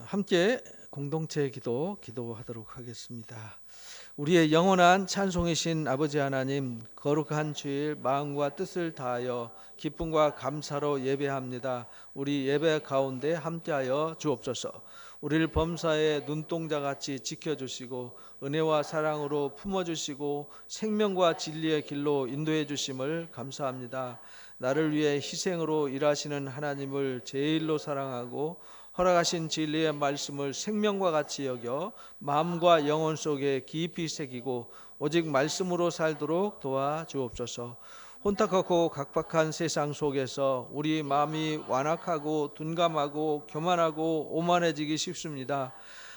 함께 공동체 기도하도록 하겠습니다. 우리의 영원한 찬송이신 아버지 하나님, 거룩한 주일 마음과 뜻을 다하여 기쁨과 감사로 예배합니다. 우리 예배 가운데 함께하여 주옵소서. 우리를 범사의 눈동자같이 지켜주시고 은혜와 사랑으로 품어주시고 생명과 진리의 길로 인도해 주심을 감사합니다. 나를 위해 희생으로 일하시는 하나님을 제일로 사랑하고 허락하신 진리의 말씀을 생명과 같이 여겨 마음과 영혼 속에 깊이 새기고 오직 말씀으로 살도록 도와주옵소서. 혼탁하고 각박한 세상 속에서 우리 마음이 완악하고 둔감하고 교만하고 오만해지기 쉽습니다.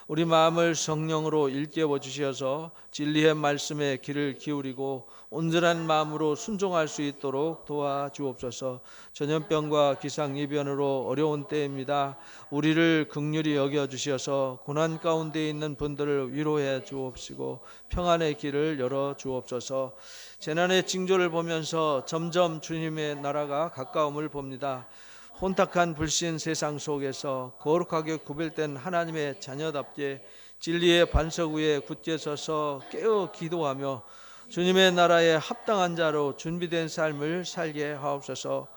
우리 마음을 성령으로 일깨워 주셔서 진리의 말씀에 귀를 기울이고 온전한 마음으로 순종할 수 있도록 도와주옵소서. 전염병과 기상이변으로 어려운 때입니다. 우리를 긍휼히 여겨 주셔서 고난 가운데 있는 분들을 위로해 주옵시고 평안의 길을 열어 주옵소서. 재난의 징조를 보면서 점점 주님의 나라가 가까움을 봅니다. 혼탁한 불신 세상 속에서 거룩하게 구별된 하나님의 자녀답게 진리의 반석 위에 굳게 서서 깨어 기도하며 주님의 나라에 합당한 자로 준비된 삶을 살게 하옵소서.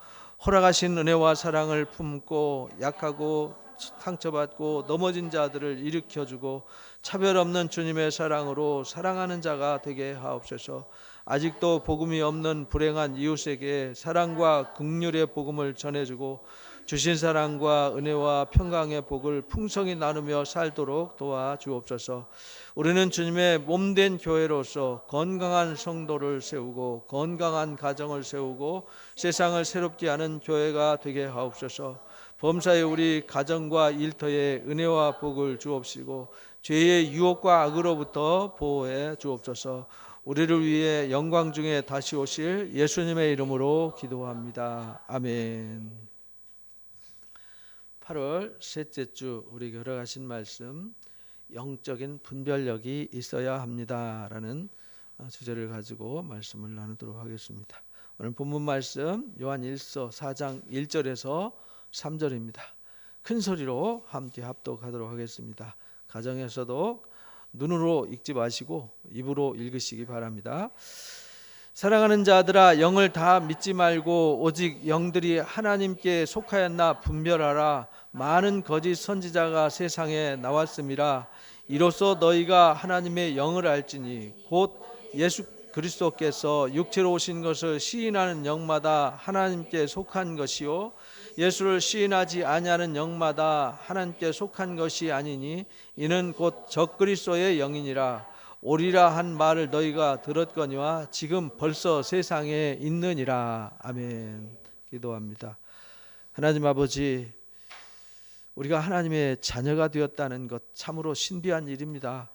허락하신 은혜와 사랑을 품고 약하고 상처받고 넘어진 자들을 일으켜주고 차별 없는 주님의 사랑으로 사랑하는 자가 되게 하옵소서. 아직도 복음이 없는 불행한 이웃에게 사랑과 긍휼의 복음을 전해주고 주신 사랑과 은혜와 평강의 복을 풍성히 나누며 살도록 도와주옵소서. 우리는 주님의 몸된 교회로서 건강한 성도를 세우고 건강한 가정을 세우고 세상을 새롭게 하는 교회가 되게 하옵소서. 범사에 우리 가정과 일터에 은혜와 복을 주옵시고 죄의 유혹과 악으로부터 보호해 주옵소서. 우리를 위해 영광 중에 다시 오실 예수님의 이름으로 기도합니다. 아멘. 8월 셋째 주 우리에게 허락하신 말씀, 영적인 분별력이 있어야 합니다라는 주제를 가지고 말씀을 나누도록 하겠습니다. 오늘 본문 말씀 요한 1서 4장 1절에서 3절입니다. 큰 소리로 함께 합독하도록 하겠습니다. 가정에서도 눈으로 읽지 마시고 입으로 읽으시기 바랍니다. 사랑하는 자들아, 영을 다 믿지 말고 오직 영들이 하나님께 속하였나 분별하라. 많은 거짓 선지자가 세상에 나왔음이라. 이로써 너희가 하나님의 영을 알지니 곧 예수 그리스도께서 육체로 오신 것을 시인하는 영마다 하나님께 속한 것이요 예수를 시인하지 아니하는 영마다 하나님께 속한 것이 아니니 이는 곧 적그리스도의 영이니라. 오리라 한 말을 너희가 들었거니와 지금 벌써 세상에 있느니라. 아멘. 기도합니다. 하나님 아버지, 우리가 하나님의 자녀가 되었다는 것 참으로 신비한 일입니다.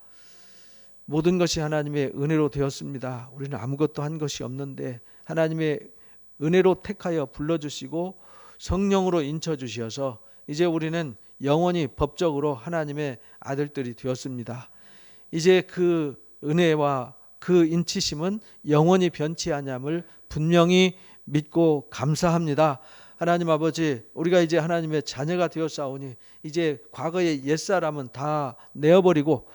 모든 것이 하나님의 은혜로 되었습니다. 우리는 아무것도 한 것이 없는데 하나님의 은혜로 택하여 불러주시고 성령으로 인쳐주셔서 이제 우리는 영원히 법적으로 하나님의 아들들이 되었습니다. 이제 그 은혜와 그 인치심은 영원히 변치 아니함을 분명히 믿고 감사합니다. 하나님 아버지, 우리가 이제 하나님의 자녀가 되었사오니 이제 과거의 옛사람은 다 내어버리고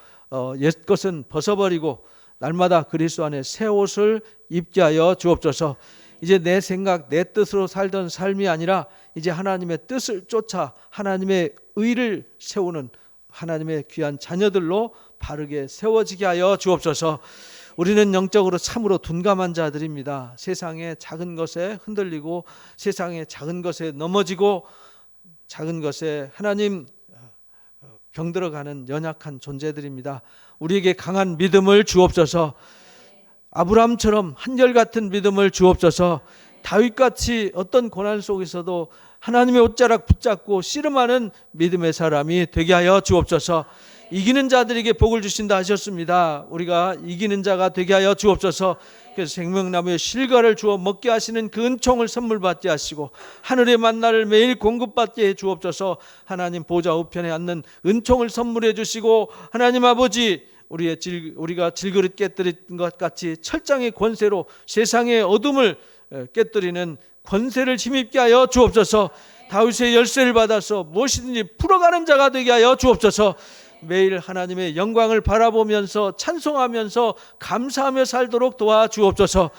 옛것은 벗어버리고 날마다 그리스도 안에 새 옷을 입게 하여 주옵소서. 이제 내 생각, 내 뜻으로 살던 삶이 아니라 이제 하나님의 뜻을 쫓아 하나님의 의를 세우는 하나님의 귀한 자녀들로 바르게 세워지게 하여 주옵소서. 우리는 영적으로 참으로 둔감한 자들입니다. 세상의 작은 것에 흔들리고 세상의 작은 것에 넘어지고 작은 것에 하나님 병들어가는 연약한 존재들입니다. 우리에게 강한 믿음을 주옵소서. 아브라함처럼 한결같은 믿음을 주옵소서. 다윗같이 어떤 고난 속에서도 하나님의 옷자락 붙잡고 씨름하는 믿음의 사람이 되게 하여 주옵소서. 이기는 자들에게 복을 주신다 하셨습니다. 우리가 이기는 자가 되게 하여 주옵소서. 그래서 생명나무에 실과를 주어 먹게 하시는 그 은총을 선물 받게 하시고 하늘의 만나를 매일 공급받게 해 주옵소서. 하나님 보좌 우편에 앉는 은총을 선물해 주시고 하나님 아버지, 우리가 질그릇 깨뜨린 것 같이 철장의 권세로 세상의 어둠을 깨뜨리는 권세를 힘입게 하여 주옵소서. 다윗의 열쇠를 받아서 무엇이든지 풀어가는 자가 되게 하여 주옵소서. 매일 하나님의 영광을 바라보면서 찬송하면서 감사하며 살도록 도와주옵소서.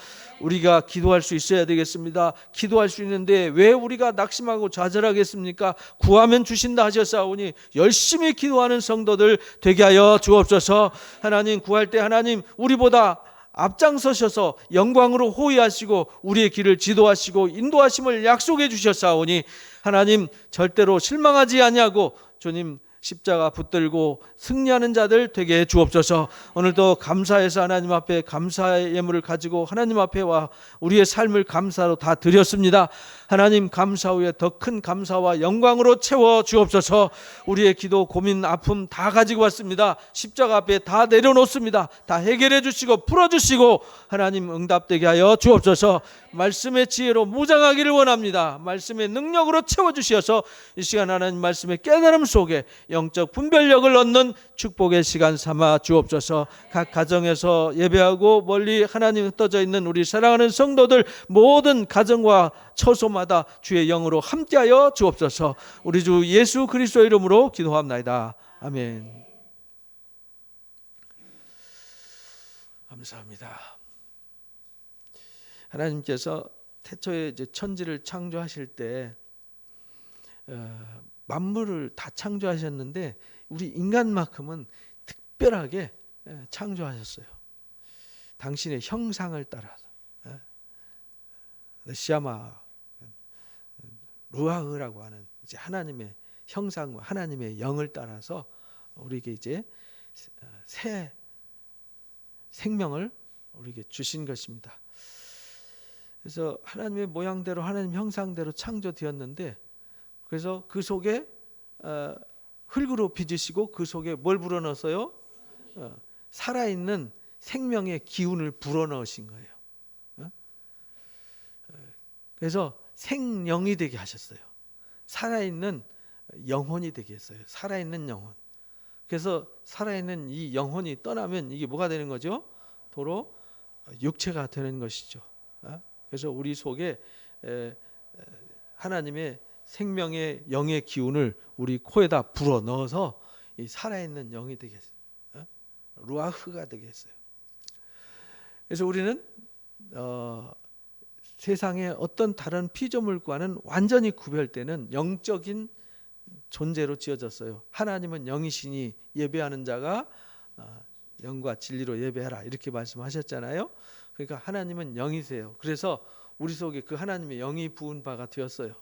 우리가 기도할 수 있어야 되겠습니다. 기도할 수 있는데 왜 우리가 낙심하고 좌절하겠습니까? 구하면 주신다 하셨사오니 열심히 기도하는 성도들 되게 하여 주옵소서. 하나님, 구할 때 하나님 우리보다 앞장서셔서 영광으로 호위하시고 우리의 길을 지도하시고 인도하심을 약속해 주셨사오니 하나님 절대로 실망하지 아니하고 주님 십자가 붙들고 승리하는 자들 되게 해 주옵소서. 오늘도 감사해서 하나님 앞에 감사의 예물을 가지고 하나님 앞에 와 우리의 삶을 감사로 다 드렸습니다. 하나님, 감사 후에 더 큰 감사와 영광으로 채워 주옵소서. 우리의 기도, 고민, 아픔 다 가지고 왔습니다. 십자가 앞에 다 내려놓습니다. 다 해결해 주시고 풀어주시고 하나님 응답되게 하여 주옵소서. 말씀의 지혜로 무장하기를 원합니다. 말씀의 능력으로 채워주셔서 이 시간 하나님 말씀의 깨달음 속에 영적 분별력을 얻는 축복의 시간 삼아 주옵소서. 각 가정에서 예배하고 멀리 하나님 흩어져 있는 우리 사랑하는 성도들 모든 가정과 처소마다 주의 영으로 함께하여 주옵소서. 우리 주 예수 그리스도 이름으로 기도합나이다. 아멘. 감사합니다. 하나님께서 태초에 이제 천지를 창조하실 때 만물을 다 창조하셨는데 우리 인간만큼은 특별하게 창조하셨어요. 당신의 형상을 따라서 시아마 루아흐라고 하는 이제 하나님의 형상과 하나님의 영을 따라서 우리에게 이제 새 생명을 우리에게 주신 것입니다. 그래서 하나님의 모양대로 하나님 형상대로 창조되었는데 그래서 그 속에 흙으로 빚으시고 그 속에 뭘 불어넣었어요? 살아있는 생명의 기운을 불어넣으신 거예요. 그래서 생령이 되게 하셨어요. 살아있는 영혼이 되게 했어요. 살아있는 영혼. 그래서 살아있는 이 영혼이 떠나면 이게 뭐가 되는 거죠? 도로 육체가 되는 것이죠. 그래서 우리 속에 하나님의 생명의 영의 기운을 우리 코에다 불어 넣어서 이 살아있는 영이 되게 했어요. 루아흐가 되게 했어요. 그래서 우리는 세상의 어떤 다른 피조물과는 완전히 구별되는 영적인 존재로 지어졌어요. 하나님은 영이시니 예배하는 자가 영과 진리로 예배하라 이렇게 말씀하셨잖아요. 그러니까 하나님은 영이세요. 그래서 우리 속에 그 하나님의 영이 부은 바가 되었어요.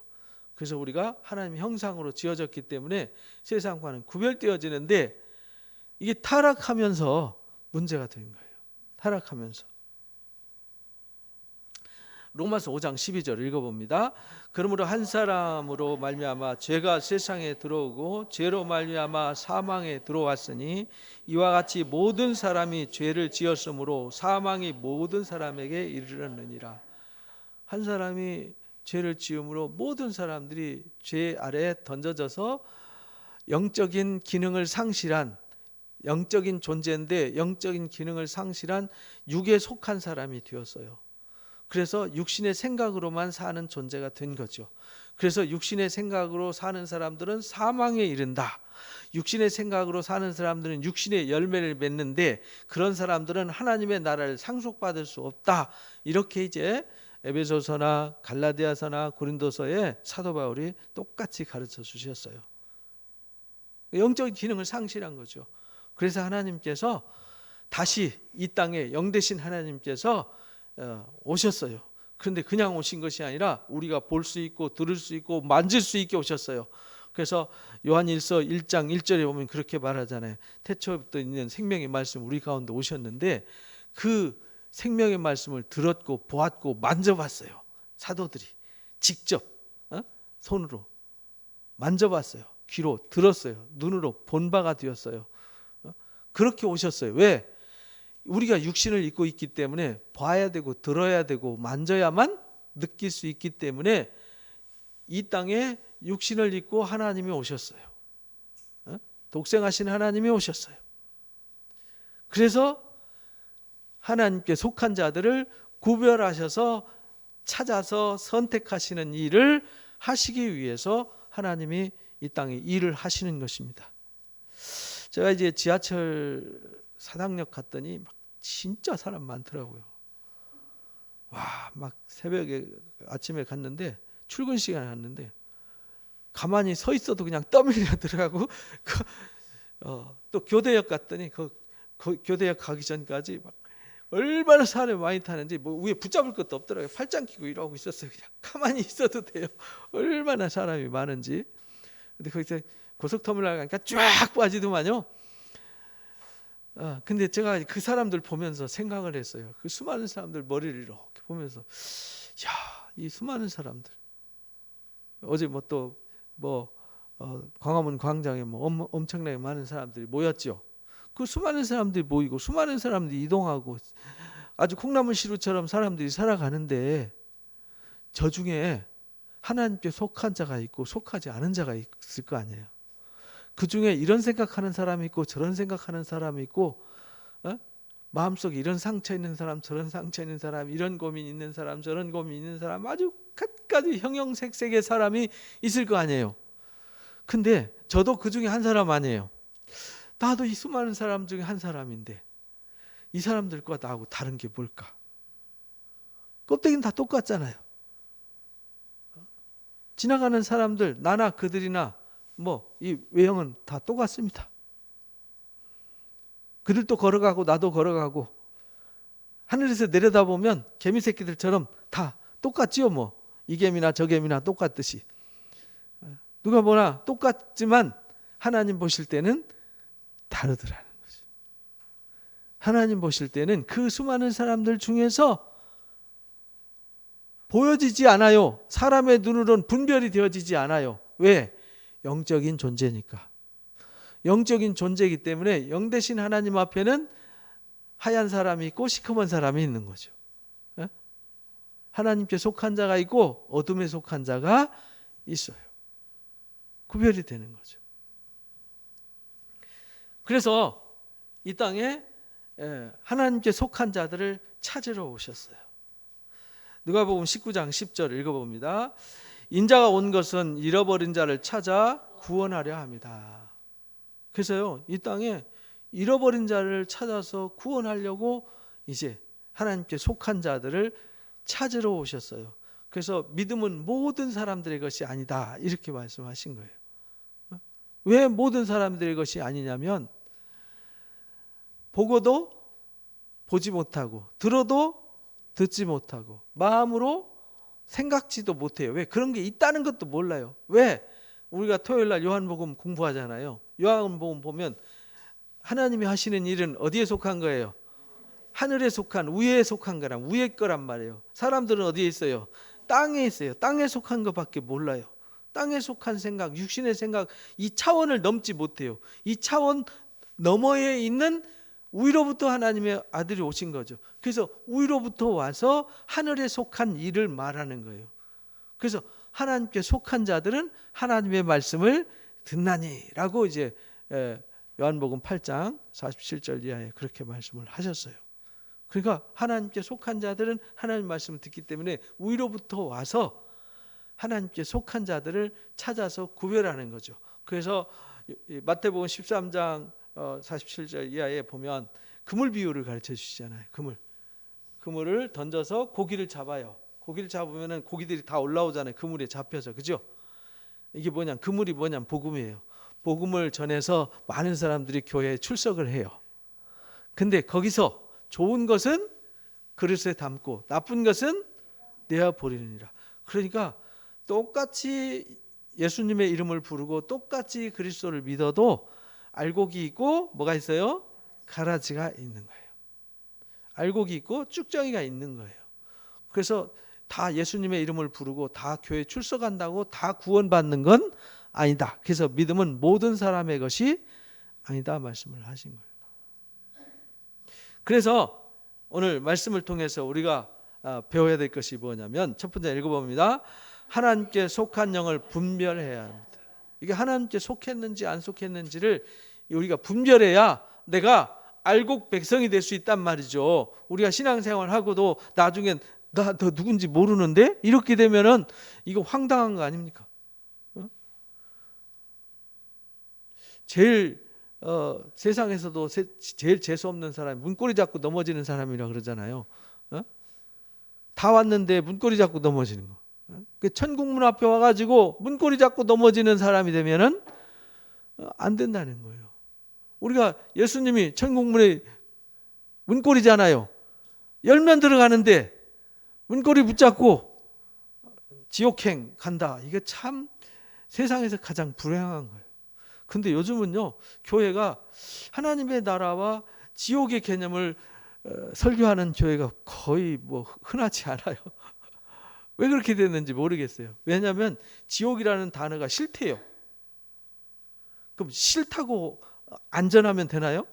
그래서 우리가 하나님의 형상으로 지어졌기 때문에 세상과는 구별되어지는데 이게 타락하면서 문제가 된 거예요. 타락하면서. 로마서 5장 12절 읽어봅니다. 그러므로 한 사람으로 말미암아 죄가 세상에 들어오고 죄로 말미암아 사망에 들어왔으니 이와 같이 모든 사람이 죄를 지었으므로 사망이 모든 사람에게 이르렀느니라. 한 사람이 죄를 지음으로 모든 사람들이 죄 아래에 던져져서 영적인 기능을 상실한 영적인 존재인데 영적인 기능을 상실한 육에 속한 사람이 되었어요. 그래서 육신의 생각으로만 사는 존재가 된 거죠. 그래서 육신의 생각으로 사는 사람들은 사망에 이른다. 육신의 생각으로 사는 사람들은 육신의 열매를 맺는데 그런 사람들은 하나님의 나라를 상속받을 수 없다. 이렇게 이제 에베소서나 갈라디아서나 고린도서에 사도 바울이 똑같이 가르쳐 주셨어요. 영적인 기능을 상실한 거죠. 그래서 하나님께서 다시 이 땅에 영 되신 하나님께서 오셨어요. 그런데 그냥 오신 것이 아니라 우리가 볼 수 있고 들을 수 있고 만질 수 있게 오셨어요. 그래서 요한일서 1장 1절에 보면 그렇게 말하잖아요. 태초부터 있는 생명의 말씀 우리 가운데 오셨는데 그 생명의 말씀을 들었고 보았고 만져봤어요. 사도들이 직접 손으로 만져봤어요. 귀로 들었어요. 눈으로 본 바가 되었어요. 그렇게 오셨어요. 왜? 우리가 육신을 입고 있기 때문에 봐야 되고 들어야 되고 만져야만 느낄 수 있기 때문에 이 땅에 육신을 입고 하나님이 오셨어요. 독생하신 하나님이 오셨어요. 그래서 하나님께 속한 자들을 구별하셔서 찾아서 선택하시는 일을 하시기 위해서 하나님이 이 땅에 일을 하시는 것입니다. 제가 이제 지하철 사당역 갔더니 막 진짜 사람 많더라고요. 와, 막 새벽에 아침에 갔는데 출근 시간에 갔는데 가만히 서 있어도 그냥 떠밀려 들어가고 또 교대역 갔더니 그 교대역 가기 전까지 막 얼마나 사람이 많이 타는지 뭐 위에 붙잡을 것도 없더라고요. 팔짱 끼고 이러고 있었어요. 그냥 가만히 있어도 돼요. 얼마나 사람이 많은지. 근데 거기서 고속터미널 가니까 쫙 빠지더만요. 근데 제가 그 사람들 보면서 생각을 했어요. 그 수많은 사람들 머리를 이렇게 보면서, 야, 이 수많은 사람들. 어제 광화문 광장에 엄청나게 많은 사람들이 모였죠. 그 수많은 사람들이 모이고 수많은 사람들이 이동하고 아주 콩나물시루처럼 사람들이 살아가는데 저 중에 하나님께 속한 자가 있고 속하지 않은 자가 있을 거 아니에요. 그 중에 이런 생각하는 사람이 있고 저런 생각하는 사람이 있고 마음속에 이런 상처 있는 사람 저런 상처 있는 사람 이런 고민 있는 사람 저런 고민 있는 사람 아주 갖가지 형형색색의 사람이 있을 거 아니에요. 근데 저도 그 중에 한 사람 아니에요. 나도 이 수많은 사람 중에 한 사람인데 이 사람들과 나하고 다른 게 뭘까? 껍데기는 다 똑같잖아요. 지나가는 사람들 나나 그들이나 이 외형은 다 똑같습니다. 그들도 걸어가고 나도 걸어가고 하늘에서 내려다보면 개미 새끼들처럼 다 똑같지요. 이 개미나 저 개미나 똑같듯이 누가 보나 똑같지만 하나님 보실 때는 다르더라는 거죠. 하나님 보실 때는 그 수많은 사람들 중에서 보여지지 않아요. 사람의 눈으로는 분별이 되어지지 않아요. 왜? 영적인 존재니까. 영적인 존재이기 때문에 영 대신 하나님 앞에는 하얀 사람이 있고 시커먼 사람이 있는 거죠. 하나님께 속한 자가 있고 어둠에 속한 자가 있어요. 구별이 되는 거죠. 그래서 이 땅에 하나님께 속한 자들을 찾으러 오셨어요. 누가복음 19장 10절 읽어봅니다. 인자가 온 것은 잃어버린 자를 찾아 구원하려 합니다. 그래서요, 이 땅에 잃어버린 자를 찾아서 구원하려고 이제 하나님께 속한 자들을 찾으러 오셨어요. 그래서 믿음은 모든 사람들의 것이 아니다 이렇게 말씀하신 거예요. 왜 모든 사람들의 것이 아니냐면 보고도 보지 못하고 들어도 듣지 못하고 마음으로 생각지도 못해요. 왜? 그런 게 있다는 것도 몰라요. 왜? 우리가 토요일날 요한복음 공부하잖아요. 요한복음 보면 하나님이 하시는 일은 어디에 속한 거예요? 하늘에 속한 위에 속한 거란 위에 거란 말이에요. 사람들은 어디에 있어요? 땅에 있어요. 땅에 속한 것밖에 몰라요. 땅에 속한 생각, 육신의 생각 이 차원을 넘지 못해요. 이 차원 너머에 있는 위로부터 하나님의 아들이 오신 거죠. 그래서 위로부터 와서 하늘에 속한 일을 말하는 거예요. 그래서 하나님께 속한 자들은 하나님의 말씀을 듣나니라고 이제 요한복음 8장 47절 이하에 그렇게 말씀을 하셨어요. 그러니까 하나님께 속한 자들은 하나님의 말씀을 듣기 때문에 위로부터 와서 하나님께 속한 자들을 찾아서 구별하는 거죠. 그래서 마태복음 13장 47절 이하에 보면 그물 비유를 가르쳐 주시잖아요. 그물을 던져서 고기를 잡아요. 고기를 잡으면 고기들이 다 올라오잖아요. 그물에 잡혀서. 그죠? 이게 뭐냐? 그물이 뭐냐? 복음이에요. 복음을 전해서 많은 사람들이 교회에 출석을 해요. 근데 거기서 좋은 것은 그릇에 담고 나쁜 것은 내어 버리느니라. 그러니까 똑같이 예수님의 이름을 부르고 똑같이 그리스도를 믿어도 알곡이 있고 뭐가 있어요? 가라지가 있는 거예요. 알곡이 있고 쭉정이가 있는 거예요. 그래서 다 예수님의 이름을 부르고 다 교회에 출석한다고 다 구원받는 건 아니다. 그래서 믿음은 모든 사람의 것이 아니다 말씀을 하신 거예요. 그래서 오늘 말씀을 통해서 우리가 배워야 될 것이 뭐냐면 첫 번째 읽어봅니다. 하나님께 속한 영을 분별해야 합니다. 이게 하나님께 속했는지 안 속했는지를 우리가 분별해야 내가 알곡 백성이 될 수 있단 말이죠. 우리가 신앙생활하고도 나중엔 나 너 누군지 모르는데? 이렇게 되면은 이거 황당한 거 아닙니까? 제일 세상에서도 제일 재수 없는 사람이 문고리 잡고 넘어지는 사람이라 그러잖아요. 다 왔는데 문고리 잡고 넘어지는 거. 그 천국문 앞에 와가지고 문고리 잡고 넘어지는 사람이 되면은 안 된다는 거예요. 우리가 예수님이 천국문에 문고리잖아요. 열면 들어가는데 문고리 붙잡고 지옥행 간다. 이게 참 세상에서 가장 불행한 거예요. 근데 요즘은요, 교회가 하나님의 나라와 지옥의 개념을 설교하는 교회가 거의 뭐 흔하지 않아요. 왜 그렇게 됐는지 모르겠어요. 왜냐하면 지옥이라는 단어가 싫대요. 그럼 싫다고 안전하면 되나요?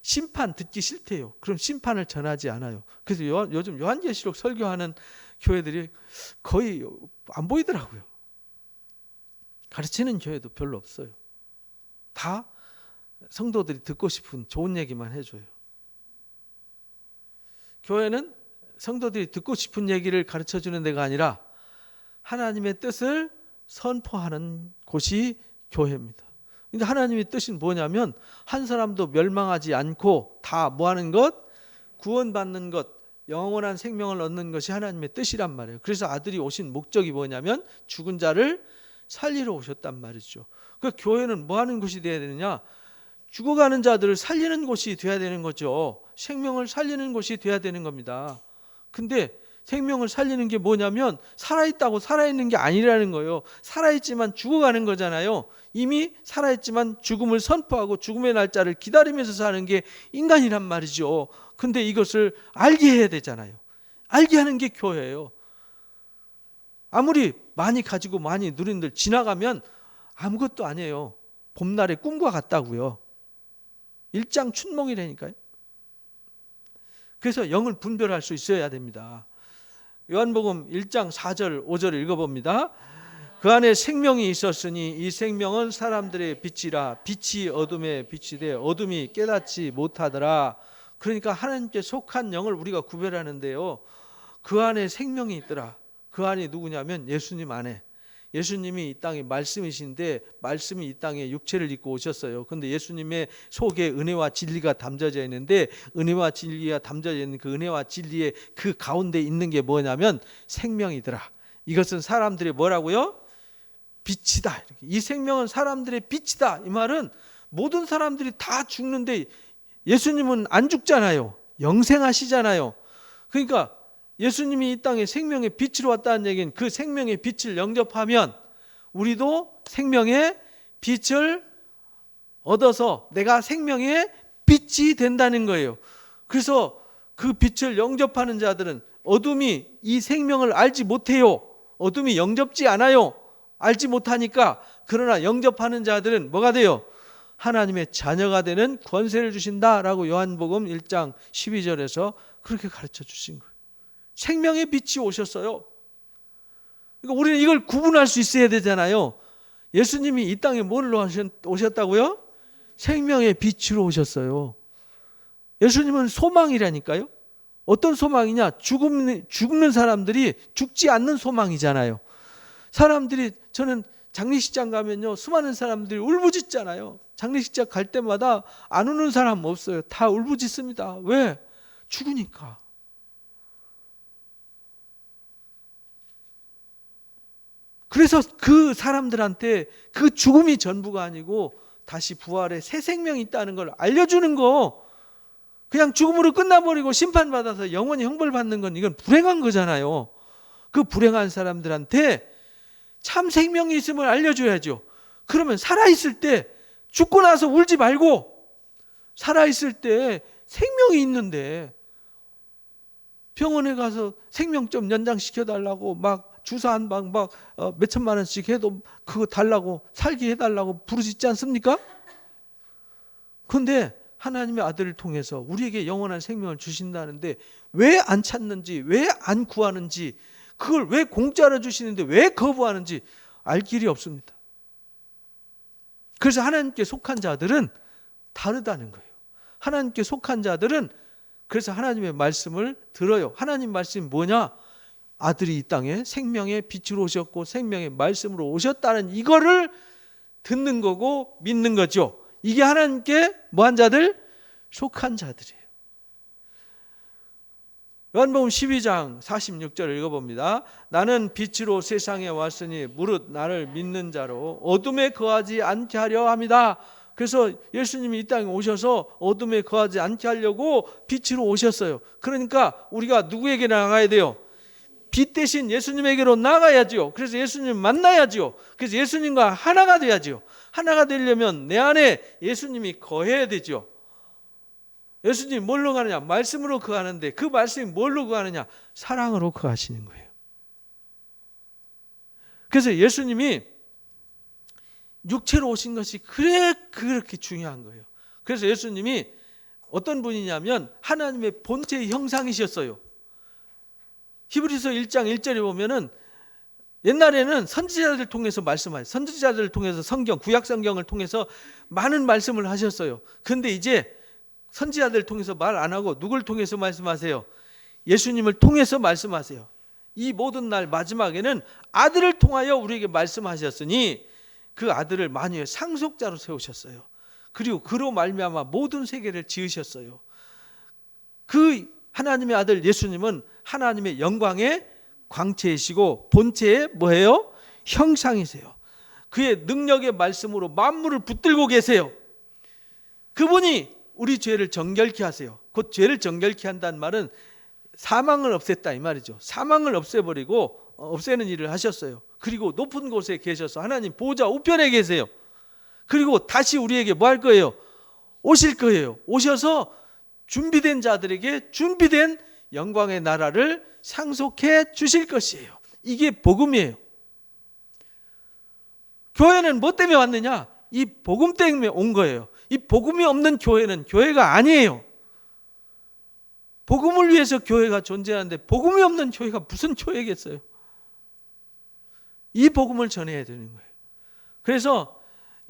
심판 듣기 싫대요. 그럼 심판을 전하지 않아요. 그래서 요즘 요한계시록 설교하는 교회들이 거의 안 보이더라고요. 가르치는 교회도 별로 없어요. 다 성도들이 듣고 싶은 좋은 얘기만 해줘요. 교회는 성도들이 듣고 싶은 얘기를 가르쳐주는 데가 아니라 하나님의 뜻을 선포하는 곳이 교회입니다. 근데 하나님의 뜻은 뭐냐면 한 사람도 멸망하지 않고 다 뭐하는 것? 구원받는 것, 영원한 생명을 얻는 것이 하나님의 뜻이란 말이에요. 그래서 아들이 오신 목적이 뭐냐면 죽은 자를 살리러 오셨단 말이죠. 그 교회는 뭐하는 곳이 돼야 되느냐? 죽어가는 자들을 살리는 곳이 돼야 되는 거죠. 생명을 살리는 곳이 돼야 되는 겁니다. 근데 생명을 살리는 게 뭐냐면 살아있다고 살아있는 게 아니라는 거예요. 살아있지만 죽어가는 거잖아요. 이미 살아있지만 죽음을 선포하고 죽음의 날짜를 기다리면서 사는 게 인간이란 말이죠. 근데 이것을 알게 해야 되잖아요. 알게 하는 게 교회예요. 아무리 많이 가지고 많이 누린들 지나가면 아무것도 아니에요. 봄날의 꿈과 같다고요. 일장춘몽이라니까요. 그래서 영을 분별할 수 있어야 됩니다. 요한복음 1장 4절 5절 읽어봅니다. 그 안에 생명이 있었으니 이 생명은 사람들의 빛이라. 빛이 어둠에 빛이 돼 어둠이 깨닫지 못하더라. 그러니까 하나님께 속한 영을 우리가 구별하는데요, 그 안에 생명이 있더라. 그 안이 누구냐면 예수님 안에. 예수님이 이 땅에 말씀이신데 말씀이 이 땅에 육체를 입고 오셨어요. 그런데 예수님의 속에 은혜와 진리가 담겨져 있는데 은혜와 진리가 담겨져 있는 그 은혜와 진리의 그 가운데 있는 게 뭐냐면 생명이더라. 이것은 사람들의 뭐라고요? 빛이다. 이 생명은 사람들의 빛이다. 이 말은 모든 사람들이 다 죽는데 예수님은 안 죽잖아요. 영생하시잖아요. 그러니까 예수님이 이 땅에 생명의 빛으로 왔다는 얘기는 그 생명의 빛을 영접하면 우리도 생명의 빛을 얻어서 내가 생명의 빛이 된다는 거예요. 그래서 그 빛을 영접하는 자들은 어둠이 이 생명을 알지 못해요. 어둠이 영접지 않아요. 알지 못하니까. 그러나 영접하는 자들은 뭐가 돼요? 하나님의 자녀가 되는 권세를 주신다라고 요한복음 1장 12절에서 그렇게 가르쳐 주신 거예요. 생명의 빛이 오셨어요. 그러니까 우리는 이걸 구분할 수 있어야 되잖아요. 예수님이 이 땅에 뭘로 오셨다고요? 생명의 빛으로 오셨어요. 예수님은 소망이라니까요. 어떤 소망이냐? 죽는 사람들이 죽지 않는 소망이잖아요. 사람들이, 저는 장례식장 가면요, 수많은 사람들이 울부짖잖아요. 장례식장 갈 때마다 안 우는 사람 없어요. 다 울부짖습니다. 왜? 죽으니까. 그래서 그 사람들한테 그 죽음이 전부가 아니고 다시 부활의 새 생명이 있다는 걸 알려주는 거, 그냥 죽음으로 끝나버리고 심판받아서 영원히 형벌받는 건 이건 불행한 거잖아요. 그 불행한 사람들한테 참 생명이 있음을 알려줘야죠. 그러면 살아있을 때, 죽고 나서 울지 말고 살아있을 때 생명이 있는데 병원에 가서 생명점 연장시켜달라고 막 주사 한 방 막 몇천만 원씩 해도 그거 달라고, 살게 해달라고 부르짖지 않습니까? 그런데 하나님의 아들을 통해서 우리에게 영원한 생명을 주신다는데 왜 안 찾는지, 왜 안 구하는지, 그걸 왜 공짜로 주시는데 왜 거부하는지 알 길이 없습니다. 그래서 하나님께 속한 자들은 다르다는 거예요. 하나님께 속한 자들은 그래서 하나님의 말씀을 들어요. 하나님 말씀이 뭐냐? 아들이 이 땅에 생명의 빛으로 오셨고 생명의 말씀으로 오셨다는 이거를 듣는 거고 믿는 거죠. 이게 하나님께 뭐한 자들? 속한 자들이에요. 요한복음 12장 46절을 읽어봅니다. 나는 빛으로 세상에 왔으니 무릇 나를 믿는 자로 어둠에 거하지 않게 하려 합니다. 그래서 예수님이 이 땅에 오셔서 어둠에 거하지 않게 하려고 빛으로 오셨어요. 그러니까 우리가 누구에게 나가야 돼요? 빛 대신 예수님에게로 나가야지요. 그래서 예수님 만나야지요. 그래서 예수님과 하나가 돼야지요. 하나가 되려면 내 안에 예수님이 거해야 되죠. 예수님이 뭘로 가느냐? 말씀으로 거하는데 그 말씀이 뭘로 거하느냐? 사랑으로 거하시는 거예요. 그래서 예수님이 육체로 오신 것이 그렇게 중요한 거예요. 그래서 예수님이 어떤 분이냐면 하나님의 본체의 형상이셨어요. 히브리서 1장 1절에 보면은 옛날에는 선지자들 통해서 말씀하셨어요. 선지자들을 통해서 성경, 구약 성경을 통해서 많은 말씀을 하셨어요. 근데 이제 선지자들을 통해서 말 안 하고 누굴 통해서 말씀하세요? 예수님을 통해서 말씀하세요. 이 모든 날 마지막에는 아들을 통하여 우리에게 말씀하셨으니 그 아들을 만유의 상속자로 세우셨어요. 그리고 그로 말미암아 모든 세계를 지으셨어요. 그 하나님의 아들 예수님은 하나님의 영광의 광채이시고 본체의 뭐예요? 형상이세요. 그의 능력의 말씀으로 만물을 붙들고 계세요. 그분이 우리 죄를 정결케 하세요. 곧 죄를 정결케 한다는 말은 사망을 없앴다 이 말이죠. 사망을 없애버리고 없애는 일을 하셨어요. 그리고 높은 곳에 계셔서 하나님 보좌 우편에 계세요. 그리고 다시 우리에게 뭐 할 거예요? 오실 거예요. 오셔서 준비된 자들에게 준비된 영광의 나라를 상속해 주실 것이에요. 이게 복음이에요. 교회는 뭐 때문에 왔느냐? 이 복음 때문에 온 거예요. 이 복음이 없는 교회는 교회가 아니에요. 복음을 위해서 교회가 존재하는데 복음이 없는 교회가 무슨 교회겠어요? 이 복음을 전해야 되는 거예요. 그래서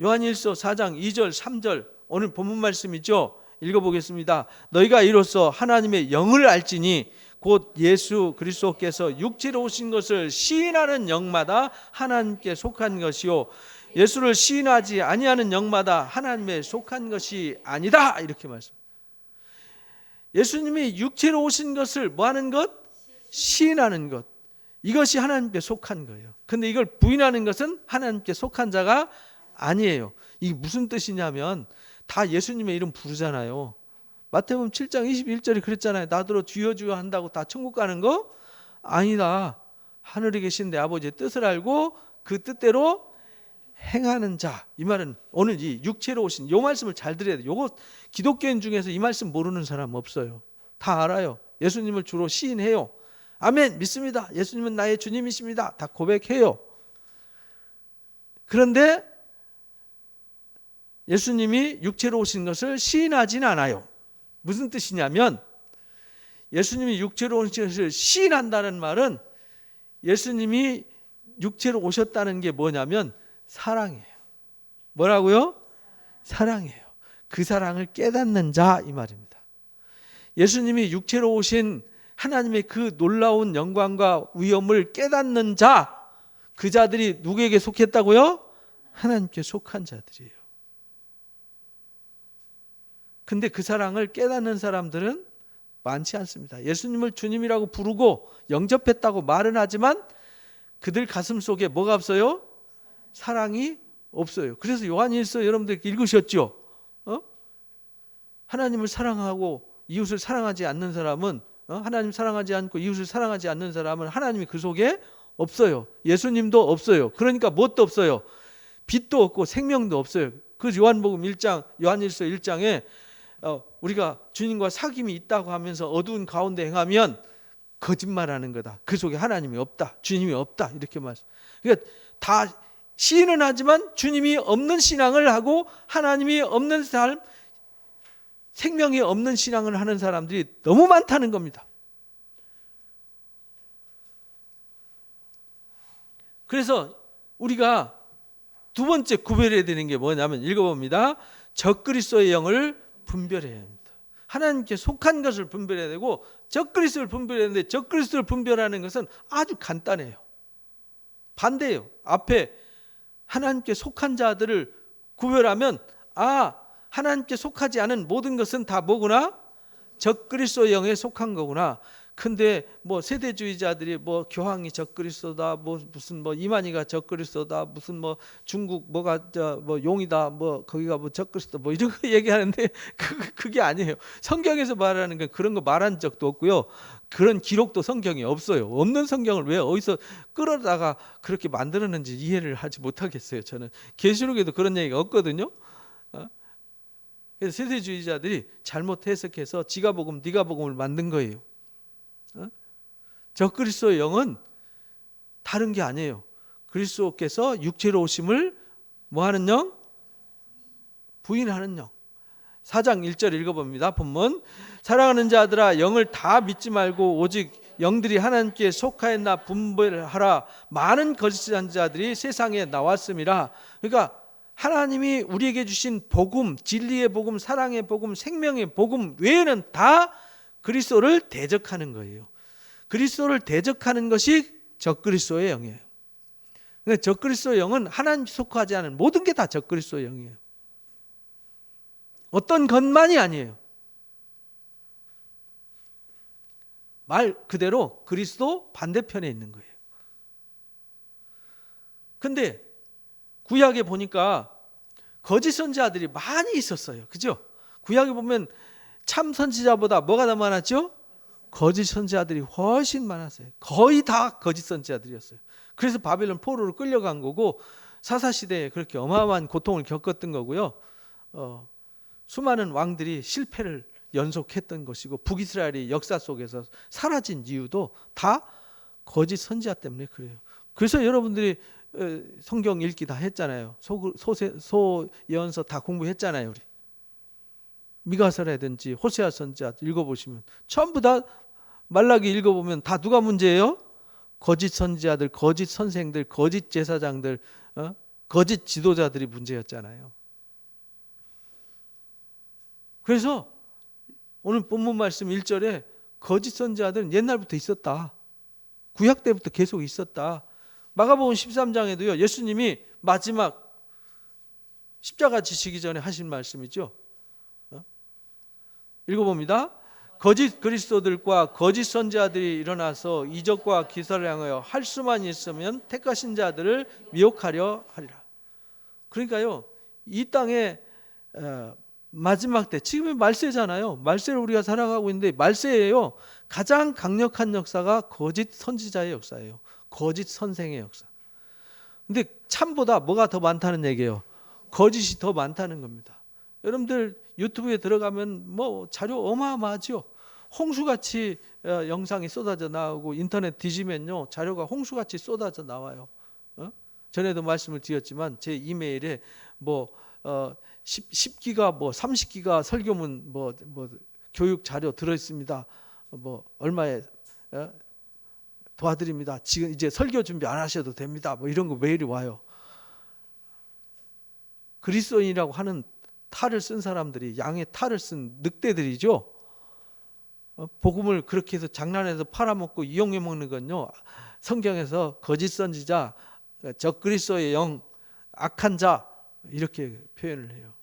요한일서 4장 2절 3절 오늘 본문 말씀이죠. 읽어보겠습니다. 너희가 이로써 하나님의 영을 알지니 곧 예수 그리스도께서 육체로 오신 것을 시인하는 영마다 하나님께 속한 것이요 예수를 시인하지 아니하는 영마다 하나님의 속한 것이 아니다. 이렇게 말씀. 예수님이 육체로 오신 것을 뭐 하는 것? 시인하는 것. 이것이 하나님께 속한 거예요. 근데 이걸 부인하는 것은 하나님께 속한 자가 아니에요. 이게 무슨 뜻이냐면 다 예수님의 이름 부르잖아요. 마태복음 7장 21절이 그랬잖아요. 나더러 주여 주여 한다고 다 천국 가는 거? 아니다. 하늘에 계신 내 아버지의 뜻을 알고 그 뜻대로 행하는 자. 이 말은 오늘 이 육체로 오신 이 말씀을 잘 들어야 돼요. 요거 기독교인 중에서 이 말씀 모르는 사람 없어요. 다 알아요. 예수님을 주로 시인해요. 아멘 믿습니다. 예수님은 나의 주님이십니다. 다 고백해요. 그런데 예수님이 육체로 오신 것을 시인하지는 않아요. 무슨 뜻이냐면 예수님이 육체로 오신 것을 시인한다는 말은 예수님이 육체로 오셨다는 게 뭐냐면 사랑이에요. 뭐라고요? 사랑이에요. 그 사랑을 깨닫는 자 이 말입니다. 예수님이 육체로 오신 하나님의 그 놀라운 영광과 위엄을 깨닫는 자, 그 자들이 누구에게 속했다고요? 하나님께 속한 자들이에요. 근데 그 사랑을 깨닫는 사람들은 많지 않습니다. 예수님을 주님이라고 부르고 영접했다고 말은 하지만 그들 가슴 속에 뭐가 없어요? 사랑이 없어요. 그래서 요한일서 여러분들 읽으셨죠? 하나님을 사랑하고 이웃을 사랑하지 않는 사람은 하나님 사랑하지 않고 이웃을 사랑하지 않는 사람은 하나님이 그 속에 없어요. 예수님도 없어요. 그러니까 무엇도 없어요. 빛도 없고 생명도 없어요. 그 요한복음 1장, 요한일서 1장에 우리가 주님과 사귐이 있다고 하면서 어두운 가운데 행하면 거짓말하는 거다. 그 속에 하나님이 없다. 주님이 없다. 이렇게 말씀. 그러니까 다 시인은 하지만 주님이 없는 신앙을 하고 하나님이 없는 삶, 생명이 없는 신앙을 하는 사람들이 너무 많다는 겁니다. 그래서 우리가 두 번째 구별해야 되는 게 뭐냐면 읽어봅니다. 적그리스도의 영을 분별해야 합니다. 하나님께 속한 것을 분별해야 되고 적그리스도를 분별해야 되는데 적그리스도를 분별하는 것은 아주 간단해요. 반대예요. 앞에 하나님께 속한 자들을 구별하면 하나님께 속하지 않은 모든 것은 다 뭐구나? 적그리스도 영에 속한 거구나. 근데 뭐 세대주의자들이 뭐 교황이 적그리스도다, 뭐 무슨 뭐 이만희가 적그리스도다, 무슨 뭐 중국 뭐가 뭐 용이다, 뭐 거기가 뭐 적그리스도 뭐 이런 거 얘기하는데 그게 아니에요. 성경에서 말하는 건 그런 거 말한 적도 없고요. 그런 기록도 성경에 없어요. 없는 성경을 왜 어디서 끌어다가 그렇게 만들었는지 이해를 하지 못하겠어요. 저는 계시록에도 그런 얘기가 없거든요. 그래서 세대주의자들이 잘못 해석해서 지가 복음, 네가 복음을 만든 거예요. 적그리스도의 영은 다른 게 아니에요. 그리스도께서 육체로 오심을 뭐하는 영? 부인하는 영. 4장 1절 읽어봅니다. 본문. 사랑하는 자들아 영을 다 믿지 말고 오직 영들이 하나님께 속하였나 분별하라. 많은 거짓 선지자들이 세상에 나왔음이라. 그러니까 하나님이 우리에게 주신 복음, 진리의 복음, 사랑의 복음, 생명의 복음 외에는 다 그리스도를 대적하는 거예요. 그리스도를 대적하는 것이 적그리스도의 영이에요. 그러니까 적그리스도의 영은 하나님 속하지 않은 모든 게 다 적그리스도의 영이에요. 어떤 것만이 아니에요. 말 그대로 그리스도 반대편에 있는 거예요. 근데 구약에 보니까 거짓 선지자들이 많이 있었어요. 그죠? 구약에 보면 참 선지자보다 뭐가 더 많았죠? 거짓 선지자들이 훨씬 많았어요. 거의 다 거짓 선지자들이었어요. 그래서 바벨론 포로로 끌려간 거고 사사시대에 그렇게 어마어마한 고통을 겪었던 거고요. 수많은 왕들이 실패를 연속했던 것이고 북이스라엘이 역사 속에서 사라진 이유도 다 거짓 선지자 때문에 그래요. 그래서 여러분들이 성경 읽기 다 했잖아요. 소예언서 다 공부했잖아요. 우리 미가서라든지 호세아 선지자 읽어보시면 전부 다 말라기 읽어보면 다 누가 문제예요? 거짓 선지자들, 거짓 선생들, 거짓 제사장들, 거짓 지도자들이 문제였잖아요. 그래서 오늘 본문 말씀 1절에 거짓 선지자들은 옛날부터 있었다. 구약 때부터 계속 있었다. 마가복음 13장에도요. 예수님이 마지막 십자가 지시기 전에 하신 말씀이죠. 읽어봅니다. 거짓 그리스도들과 거짓 선지자들이 일어나서 이적과 기사를 향하여 할 수만 있으면 택하신 자들을 미혹하려 하리라. 그러니까요. 이 땅에 마지막 때 지금이 말세잖아요. 말세를 우리가 살아가고 있는데 말세예요. 가장 강력한 역사가 거짓 선지자의 역사예요. 거짓 선생의 역사. 근데 참보다 뭐가 더 많다는 얘기예요? 거짓이 더 많다는 겁니다. 여러분들 유튜브에 들어가면 뭐 자료 어마어마하죠. 홍수같이 영상이 쏟아져 나오고 인터넷 뒤지면요 자료가 홍수같이 쏟아져 나와요. 전에도 말씀을 드렸지만 제 이메일에 뭐 10기가 뭐 30기가 설교문 뭐 교육 자료 들어 있습니다. 뭐 얼마에 도와드립니다. 지금 이제 설교 준비 안 하셔도 됩니다. 뭐 이런 거 메일이 와요. 그리스도인이라고 하는 탈을 쓴 사람들이 양의 탈을 쓴 늑대들이죠. 복음을 그렇게 해서 장난해서 팔아먹고 이용해 먹는 건요. 성경에서 거짓 선지자, 적그리스도의 영, 악한 자 이렇게 표현을 해요.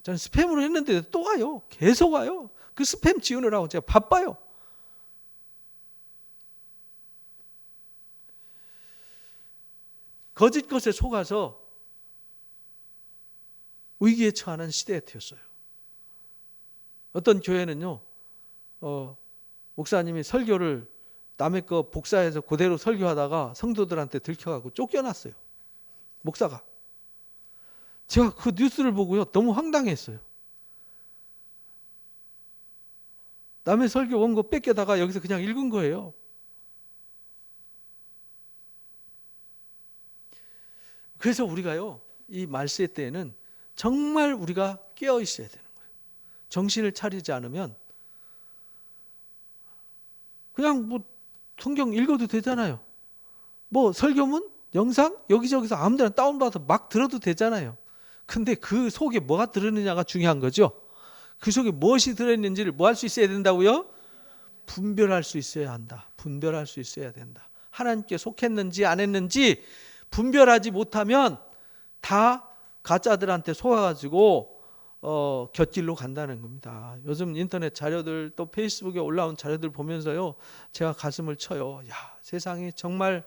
저는 스팸으로 했는데 또 와요. 계속 와요. 그 스팸 지우느라고 제가 바빠요. 거짓 것에 속아서 위기에 처하는 시대에 되었어요. 어떤 교회는요, 목사님이 설교를 남의 거 복사해서 그대로 설교하다가 성도들한테 들켜가고 쫓겨났어요. 목사가. 제가 그 뉴스를 보고요, 너무 황당했어요. 남의 설교 원고 뺏겨다가 여기서 그냥 읽은 거예요. 그래서 우리가요, 이 말세 때에는 정말 우리가 깨어 있어야 되는 거예요. 정신을 차리지 않으면 그냥 뭐 성경 읽어도 되잖아요. 뭐 설교문, 영상 여기저기서 아무데나 다운받아서 막 들어도 되잖아요. 근데 그 속에 뭐가 들었느냐가 중요한 거죠. 그 속에 무엇이 들어있는지를 뭐 할 수 있어야 된다고요? 분별할 수 있어야 한다. 분별할 수 있어야 된다. 하나님께 속했는지 안 했는지 분별하지 못하면 다 가짜들한테 속아가지고 곁길로 간다는 겁니다. 요즘 인터넷 자료들 또 페이스북에 올라온 자료들 보면서요, 제가 가슴을 쳐요. 야, 세상이 정말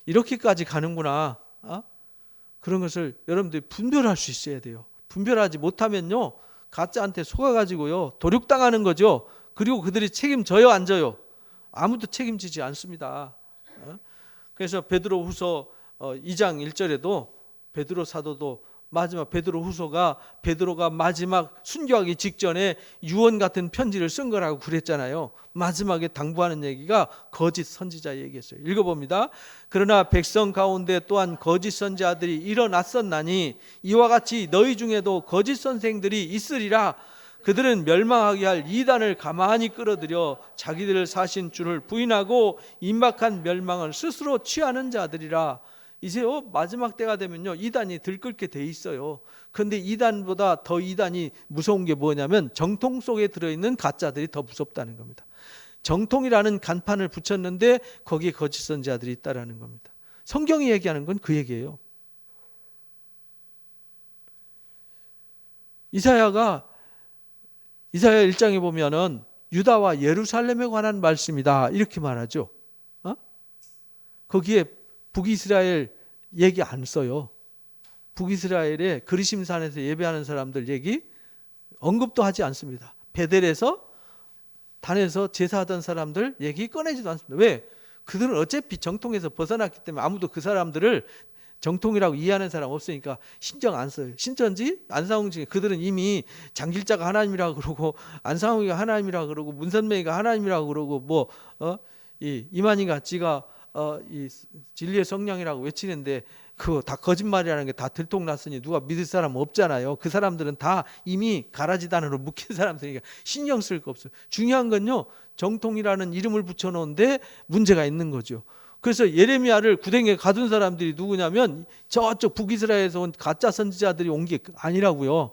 이렇게까지 가는구나. 그런 것을 여러분들이 분별할 수 있어야 돼요. 분별하지 못하면요, 가짜한테 속아가지고요 도륙당하는 거죠. 그리고 그들이 책임져요, 안 져요? 아무도 책임지지 않습니다. 그래서 베드로후서 2장 1절에도 베드로 사도도 마지막 베드로가 마지막 순교하기 직전에 유언 같은 편지를 쓴 거라고 그랬잖아요. 마지막에 당부하는 얘기가 거짓 선지자 얘기했어요. 읽어봅니다. 그러나 백성 가운데 또한 거짓 선지자들이 일어났었나니 이와 같이 너희 중에도 거짓 선생들이 있으리라. 그들은 멸망하게 할 이단을 가만히 끌어들여 자기들 사신 주를 부인하고 임박한 멸망을 스스로 취하는 자들이라. 이제요, 마지막 때가 되면요, 이단이 들끓게 돼 있어요. 그런데 이단보다 더 이단이 무서운 게 뭐냐면 정통 속에 들어있는 가짜들이 더 무섭다는 겁니다. 정통이라는 간판을 붙였는데 거기에 거짓 선지자들이 있다라는 겁니다. 성경이 얘기하는 건 그 얘기예요. 이사야 1장에 보면은 유다와 예루살렘에 관한 말씀이다 이렇게 말하죠. 거기에 북이스라엘 얘기 안 써요. 북이스라엘의 그리심산에서 예배하는 사람들 얘기 언급도 하지 않습니다. 베델에서 단에서 제사하던 사람들 얘기 꺼내지도 않습니다. 왜? 그들은 어차피 정통에서 벗어났기 때문에 아무도 그 사람들을 정통이라고 이해하는 사람 없으니까 신경 안 써요. 신천지, 안상홍지 그들은 이미 장길자가 하나님이라고 그러고 안상홍이가 하나님이라고 그러고 문선명이가 하나님이라고 그러고 이만희가 지가 이 진리의 성령이라고 외치는데 그거 다 거짓말이라는 게 다 들통났으니 누가 믿을 사람 없잖아요. 그 사람들은 다 이미 가라지단으로 묶인 사람들이니까 신경 쓸 거 없어요. 중요한 건요, 정통이라는 이름을 붙여놓은데 문제가 있는 거죠. 그래서 예레미야를 구덩이에 가둔 사람들이 누구냐면 저쪽 북이스라엘에서 온 가짜 선지자들이 온 게 아니라고요.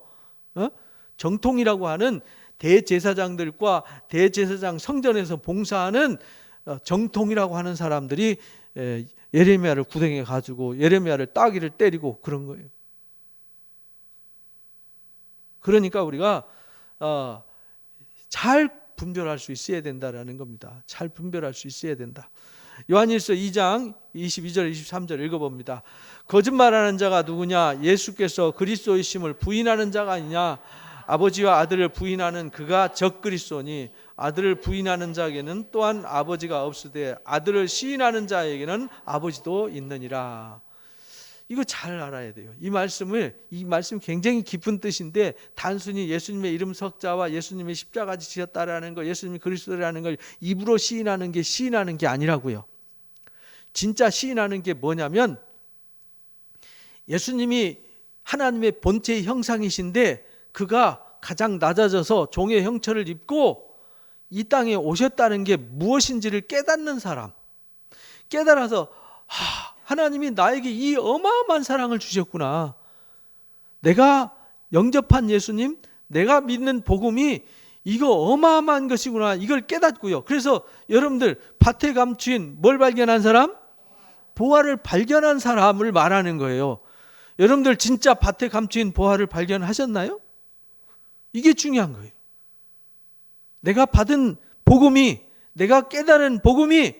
정통이라고 하는 대제사장들과 대제사장 성전에서 봉사하는 정통이라고 하는 사람들이 예레미야를 구덩이에 가지고 예레미야를 따귀를 때리고 그런 거예요. 그러니까 우리가 잘 분별할 수 있어야 된다라는 겁니다. 잘 분별할 수 있어야 된다. 요한일서 2장 22절 23절 읽어봅니다. 거짓말하는 자가 누구냐? 예수께서 그리스도이심을 부인하는 자가 아니냐? 아버지와 아들을 부인하는 그가 적그리스도니 아들을 부인하는 자에게는 또한 아버지가 없으되 아들을 시인하는 자에게는 아버지도 있느니라. 이거 잘 알아야 돼요. 이 말씀 굉장히 깊은 뜻인데 단순히 예수님의 이름 석자와 예수님의 십자가 지셨다라는 거, 예수님이 그리스도라는 걸 입으로 시인하는 게 아니라고요. 진짜 시인하는 게 뭐냐면 예수님이 하나님의 본체의 형상이신데 그가 가장 낮아져서 종의 형체를 입고 이 땅에 오셨다는 게 무엇인지를 깨닫는 사람, 깨달아서 하나님이 나에게 이 어마어마한 사랑을 주셨구나. 내가 영접한 예수님, 내가 믿는 복음이 이거 어마어마한 것이구나. 이걸 깨닫고요. 그래서 여러분들 밭에 감추인 뭘 발견한 사람? 보화를 발견한 사람을 말하는 거예요. 여러분들 진짜 밭에 감추인 보화를 발견하셨나요? 이게 중요한 거예요. 내가 받은 복음이, 내가 깨달은 복음이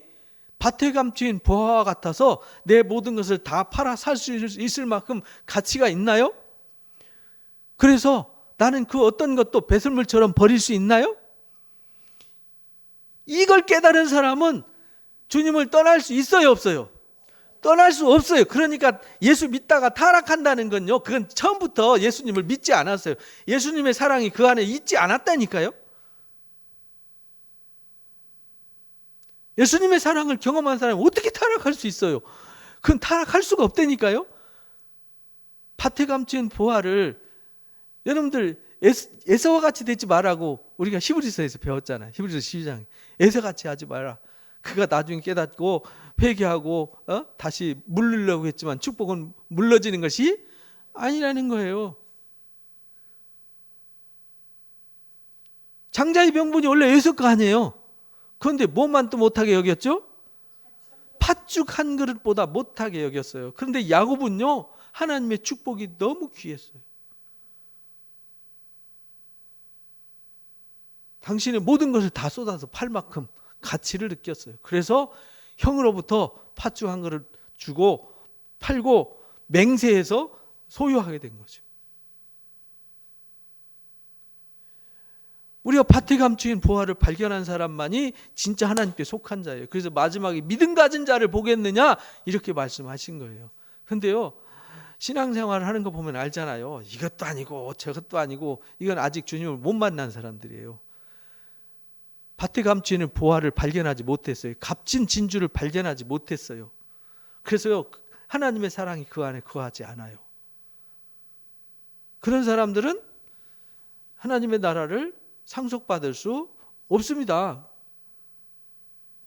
밭에 감추인 보화와 같아서 내 모든 것을 다 팔아 살 수 있을 만큼 가치가 있나요? 그래서 나는 그 어떤 것도 배설물처럼 버릴 수 있나요? 이걸 깨달은 사람은 주님을 떠날 수 있어요, 없어요? 떠날 수 없어요. 그러니까 예수 믿다가 타락한다는 건요, 그건 처음부터 예수님을 믿지 않았어요. 예수님의 사랑이 그 안에 있지 않았다니까요. 예수님의 사랑을 경험한 사람이 어떻게 타락할 수 있어요? 그건 타락할 수가 없다니까요. 밭에 감춘 보화를 여러분들 에서와 같이 되지 말라고 우리가 히브리서에서 배웠잖아요. 히브리서 12장에 에서같이 하지 마라. 그가 나중에 깨닫고 회개하고 다시 물르려고 했지만 축복은 물러지는 것이 아니라는 거예요. 장자의 명분이 원래 여섯 거 아니에요. 그런데 뭐만 또 못하게 여겼죠? 팥죽 한 그릇보다 못하게 여겼어요. 그런데 야곱은요, 하나님의 축복이 너무 귀했어요. 당신의 모든 것을 다 쏟아서 팔 만큼 가치를 느꼈어요. 그래서 형으로부터 팥죽 한 그릇 주고 팔고 맹세해서 소유하게 된 거죠. 우리가 밭에 감추인 보화를 발견한 사람만이 진짜 하나님께 속한 자예요. 그래서 마지막에 믿음 가진 자를 보겠느냐 이렇게 말씀하신 거예요. 그런데요, 신앙생활을 하는 거 보면 알잖아요. 이것도 아니고 저것도 아니고 이건 아직 주님을 못 만난 사람들이에요. 밭에 감추인 보화를 발견하지 못했어요. 값진 진주를 발견하지 못했어요. 그래서요, 하나님의 사랑이 그 안에 거하지 않아요. 그런 사람들은 하나님의 나라를 상속받을 수 없습니다.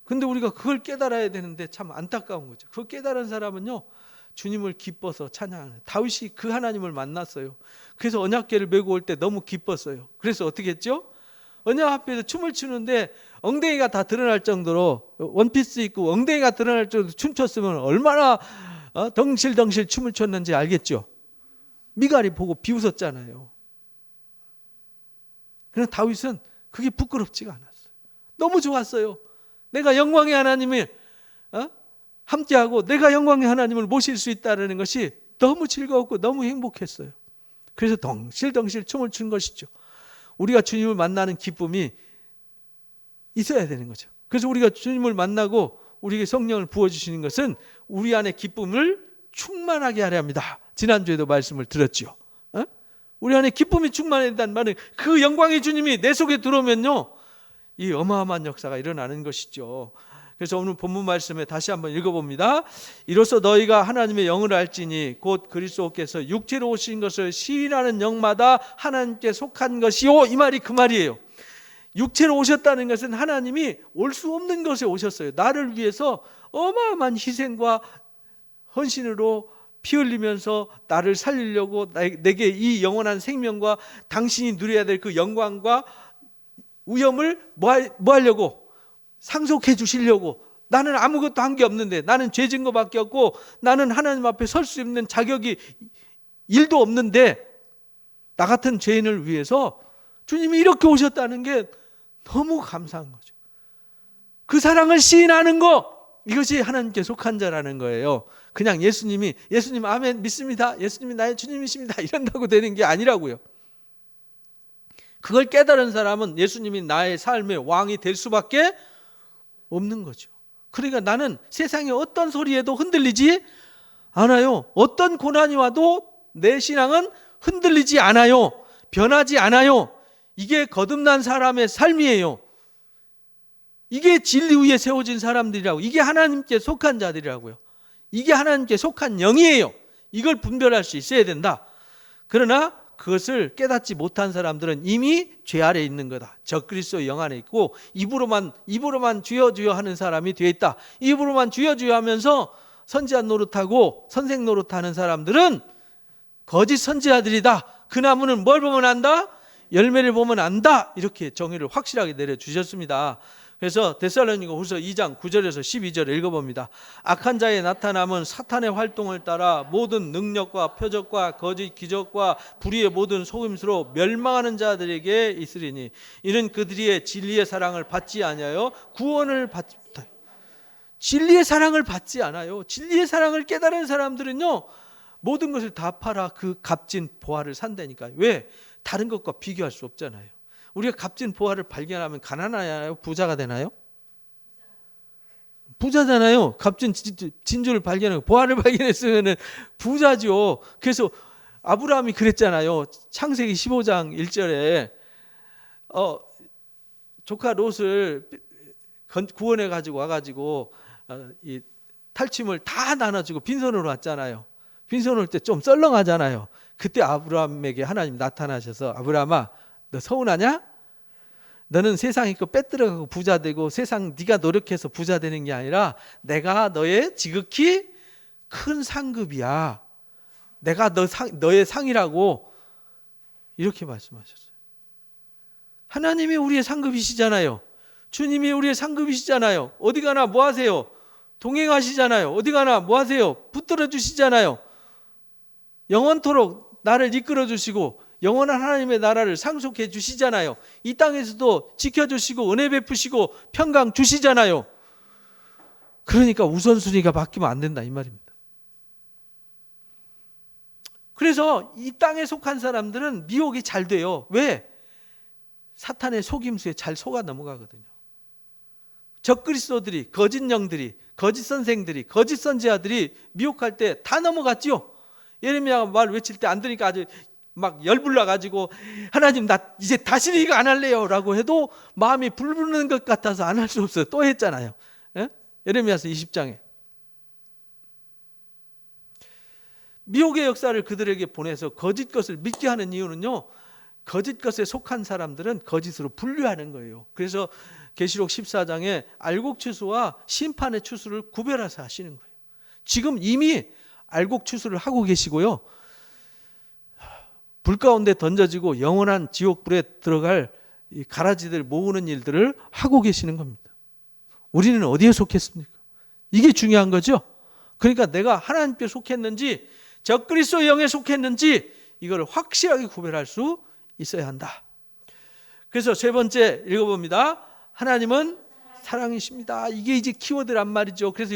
근데 우리가 그걸 깨달아야 되는데 참 안타까운 거죠. 그걸 깨달은 사람은요, 주님을 기뻐서 찬양하는, 다윗이 그 하나님을 만났어요. 그래서 언약궤를 메고 올 때 너무 기뻤어요. 그래서 어떻게 했죠? 언약 앞에서 춤을 추는데 엉덩이가 다 드러날 정도로, 원피스 입고 엉덩이가 드러날 정도로 춤췄으면 얼마나 덩실덩실 춤을 췄는지 알겠죠? 미갈이 보고 비웃었잖아요. 그러나 다윗은 그게 부끄럽지가 않았어요. 너무 좋았어요. 내가 영광의 하나님을 함께하고 내가 영광의 하나님을 모실 수 있다는 것이 너무 즐거웠고 너무 행복했어요. 그래서 덩실덩실 춤을 춘 것이죠. 우리가 주님을 만나는 기쁨이 있어야 되는 거죠. 그래서 우리가 주님을 만나고 우리에게 성령을 부어주시는 것은 우리 안에 기쁨을 충만하게 하려 합니다. 지난주에도 말씀을 드렸죠. 우리 안에 기쁨이 충만해야 된다는 말은 그 영광의 주님이 내 속에 들어오면요, 이 어마어마한 역사가 일어나는 것이죠. 그래서 오늘 본문 말씀에 다시 한번 읽어봅니다. 이로써 너희가 하나님의 영을 알지니 곧 그리스도께서 육체로 오신 것을 시인하는 영마다 하나님께 속한 것이요, 이 말이 그 말이에요. 육체로 오셨다는 것은 하나님이 올 수 없는 것에 오셨어요. 나를 위해서 어마어마한 희생과 헌신으로 피 흘리면서 나를 살리려고, 내게 이 영원한 생명과 당신이 누려야 될 그 영광과 위엄을 뭐 하려고? 상속해 주시려고. 나는 아무것도 한 게 없는데, 나는 죄 진 것밖에 없고, 나는 하나님 앞에 설 수 있는 자격이 1도 없는데, 나 같은 죄인을 위해서 주님이 이렇게 오셨다는 게 너무 감사한 거죠. 그 사랑을 시인하는 거, 이것이 하나님께 속한 자라는 거예요. 그냥 예수님 아멘 믿습니다, 예수님이 나의 주님이십니다, 이런다고 되는 게 아니라고요. 그걸 깨달은 사람은 예수님이 나의 삶의 왕이 될 수밖에 없는 거죠. 그러니까 나는 세상의 어떤 소리에도 흔들리지 않아요. 어떤 고난이 와도 내 신앙은 흔들리지 않아요. 변하지 않아요. 이게 거듭난 사람의 삶이에요. 이게 진리 위에 세워진 사람들이라고. 이게 하나님께 속한 자들이라고요. 이게 하나님께 속한 영이에요. 이걸 분별할 수 있어야 된다. 그러나 그것을 깨닫지 못한 사람들은 이미 죄 아래 있는 거다. 적그리스도의 영 안에 있고, 입으로만 주여 주여 하는 사람이 되어 있다. 입으로만 주여 주여 하면서 선지자 노릇하고 선생 노릇하는 사람들은 거짓 선지자들이다. 그 나무는 뭘 보면 안다? 열매를 보면 안다. 이렇게 정의를 확실하게 내려주셨습니다. 그래서 데살로니가후서 2장 9절에서 12절을 읽어봅니다. 악한 자의 나타남은 사탄의 활동을 따라 모든 능력과 표적과 거짓 기적과 불의의 모든 속임수로 멸망하는 자들에게 있으리니 이는 그들이 진리의 사랑을 받지 아니하여 구원을 받지 못하여. 진리의 사랑을 받지 않아요. 진리의 사랑을 깨달은 사람들은요, 모든 것을 다 팔아 그 값진 보화를 산다니까요. 왜? 다른 것과 비교할 수 없잖아요. 우리가 값진 보화를 발견하면 가난하나요? 부자가 되나요? 부자잖아요. 값진 진주를 발견하고 보화를 발견했으면 부자죠. 그래서 아브라함이 그랬잖아요. 창세기 15장 1절에 조카 롯을 구원해 가지고 와가지고 이 탈취물 다 나눠주고 빈손으로 왔잖아요. 빈손으로 올 때 좀 썰렁하잖아요. 그때 아브라함에게 하나님 나타나셔서, 아브라함아, 너 서운하냐? 너는 세상에 거 빼들어가고 부자 되고 세상 네가 노력해서 부자 되는 게 아니라 내가 너의 지극히 큰 상급이야. 내가 너의 상이라고 이렇게 말씀하셨어요. 하나님이 우리의 상급이시잖아요. 주님이 우리의 상급이시잖아요. 어디 가나 뭐 하세요? 동행하시잖아요. 어디 가나 뭐 하세요? 붙들어 주시잖아요. 영원토록 나를 이끌어 주시고 영원한 하나님의 나라를 상속해 주시잖아요. 이 땅에서도 지켜주시고 은혜 베푸시고 평강 주시잖아요. 그러니까 우선순위가 바뀌면 안 된다 이 말입니다. 그래서 이 땅에 속한 사람들은 미혹이 잘 돼요. 왜? 사탄의 속임수에 잘 속아 넘어가거든요. 적그리스도들이, 거짓 영들이, 거짓 선생들이, 거짓 선지자들이 미혹할 때 다 넘어갔지요. 예레미야가 말 외칠 때 안 들으니까 아주 막 열불나 가지고 하나님 나 이제 다시는 이거 안 할래요 라고 해도 마음이 불붙는 것 같아서 안 할 수 없어요. 또 했잖아요. 예? 예레미야서 20장에 미혹의 역사를 그들에게 보내서 거짓 것을 믿게 하는 이유는요, 거짓 것에 속한 사람들은 거짓으로 분류하는 거예요. 그래서 계시록 14장에 알곡 추수와 심판의 추수를 구별해서 하시는 거예요. 지금 이미 알곡 추수를 하고 계시고요, 불 가운데 던져지고 영원한 지옥불에 들어갈 이 가라지들 모으는 일들을 하고 계시는 겁니다. 우리는 어디에 속했습니까? 이게 중요한 거죠. 그러니까 내가 하나님께 속했는지 적그리스도 영에 속했는지 이걸 확실하게 구별할 수 있어야 한다. 그래서 세 번째 읽어봅니다. 하나님은 사랑이십니다. 이게 이제 키워드란 말이죠. 그래서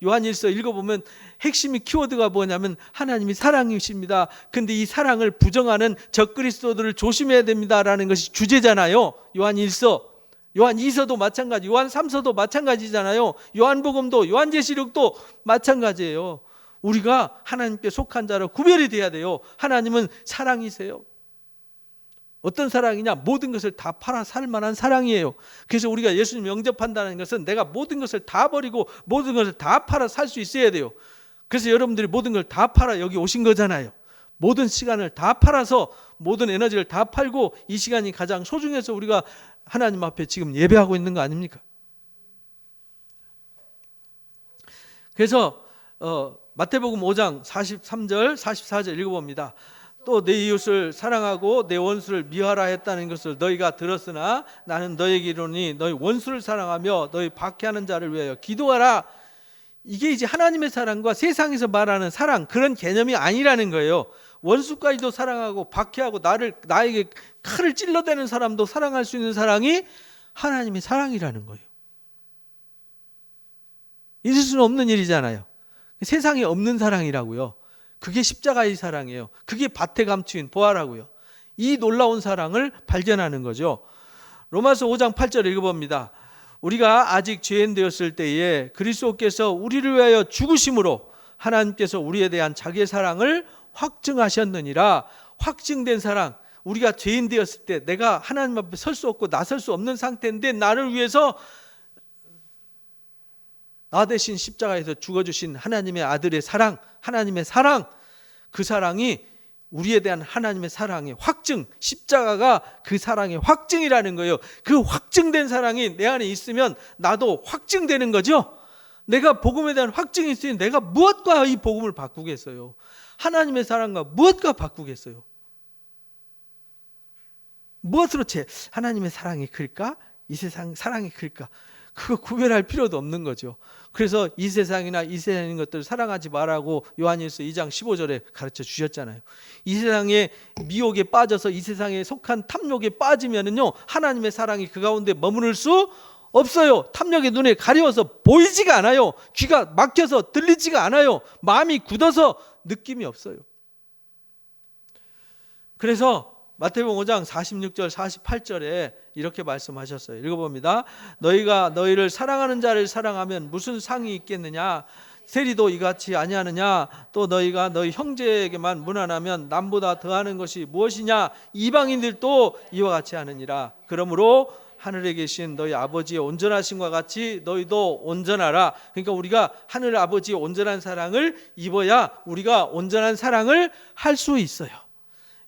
요한일서 읽어보면 핵심이 키워드가 뭐냐면 하나님이 사랑이십니다. 근데 이 사랑을 부정하는 적그리스도들을 조심해야 됩니다라는 것이 주제잖아요. 요한일서, 요한이서도 마찬가지, 요한3서도 마찬가지잖아요. 요한복음도, 요한계시록도 마찬가지예요. 우리가 하나님께 속한 자로 구별이 돼야 돼요. 하나님은 사랑이세요. 어떤 사랑이냐? 모든 것을 다 팔아 살 만한 사랑이에요. 그래서 우리가 예수님 영접한다는 것은 내가 모든 것을 다 버리고 모든 것을 다 팔아 살 수 있어야 돼요. 그래서 여러분들이 모든 걸 다 팔아 여기 오신 거잖아요. 모든 시간을 다 팔아서 모든 에너지를 다 팔고 이 시간이 가장 소중해서 우리가 하나님 앞에 지금 예배하고 있는 거 아닙니까? 그래서 마태복음 5장 43절 44절 읽어봅니다. 또 내 이웃을 사랑하고 내 원수를 미워하라 했다는 것을 너희가 들었으나 나는 너희에게 이르노니 너희 원수를 사랑하며 너희 박해하는 자를 위하여 기도하라. 이게 이제 하나님의 사랑과 세상에서 말하는 사랑, 그런 개념이 아니라는 거예요. 원수까지도 사랑하고 박해하고 나에게 칼을 찔러대는 사람도 사랑할 수 있는 사랑이 하나님의 사랑이라는 거예요. 있을 수는 없는 일이잖아요. 세상에 없는 사랑이라고요. 그게 십자가의 사랑이에요. 그게 밭에 감추인 보아라고요. 이 놀라운 사랑을 발견하는 거죠. 로마서 5장 8절 읽어봅니다. 우리가 아직 죄인 되었을 때에 그리스도께서 우리를 위하여 죽으심으로 하나님께서 우리에 대한 자기의 사랑을 확증하셨느니라. 확증된 사랑, 우리가 죄인 되었을 때 내가 하나님 앞에 설 수 없고 나설 수 없는 상태인데 나를 위해서 나 대신 십자가에서 죽어주신 하나님의 아들의 사랑, 하나님의 사랑, 그 사랑이 우리에 대한 하나님의 사랑의 확증, 십자가가 그 사랑의 확증이라는 거예요. 그 확증된 사랑이 내 안에 있으면 나도 확증되는 거죠. 내가 복음에 대한 확증이 있으니 내가 무엇과 이 복음을 바꾸겠어요? 하나님의 사랑과 무엇과 바꾸겠어요? 무엇으로 하나님의 사랑이 클까? 이 세상 사랑이 클까? 그거 구별할 필요도 없는 거죠. 그래서 이 세상이나 이 세상인 것들을 사랑하지 말라고 요한일서 2장 15절에 가르쳐 주셨잖아요. 이 세상의 미혹에 빠져서 이 세상에 속한 탐욕에 빠지면은요, 하나님의 사랑이 그 가운데 머무를 수 없어요. 탐욕의 눈에 가려워서 보이지가 않아요. 귀가 막혀서 들리지가 않아요. 마음이 굳어서 느낌이 없어요. 그래서 마태복음 5장 46절 48절에 이렇게 말씀하셨어요. 읽어봅니다. 너희가 너희를 사랑하는 자를 사랑하면 무슨 상이 있겠느냐? 세리도 이같이 아니하느냐? 또 너희가 너희 형제에게만 무난하면 남보다 더하는 것이 무엇이냐? 이방인들도 이와 같이 하느니라. 그러므로 하늘에 계신 너희 아버지의 온전하심과 같이 너희도 온전하라. 그러니까 우리가 하늘 아버지의 온전한 사랑을 입어야 우리가 온전한 사랑을 할 수 있어요.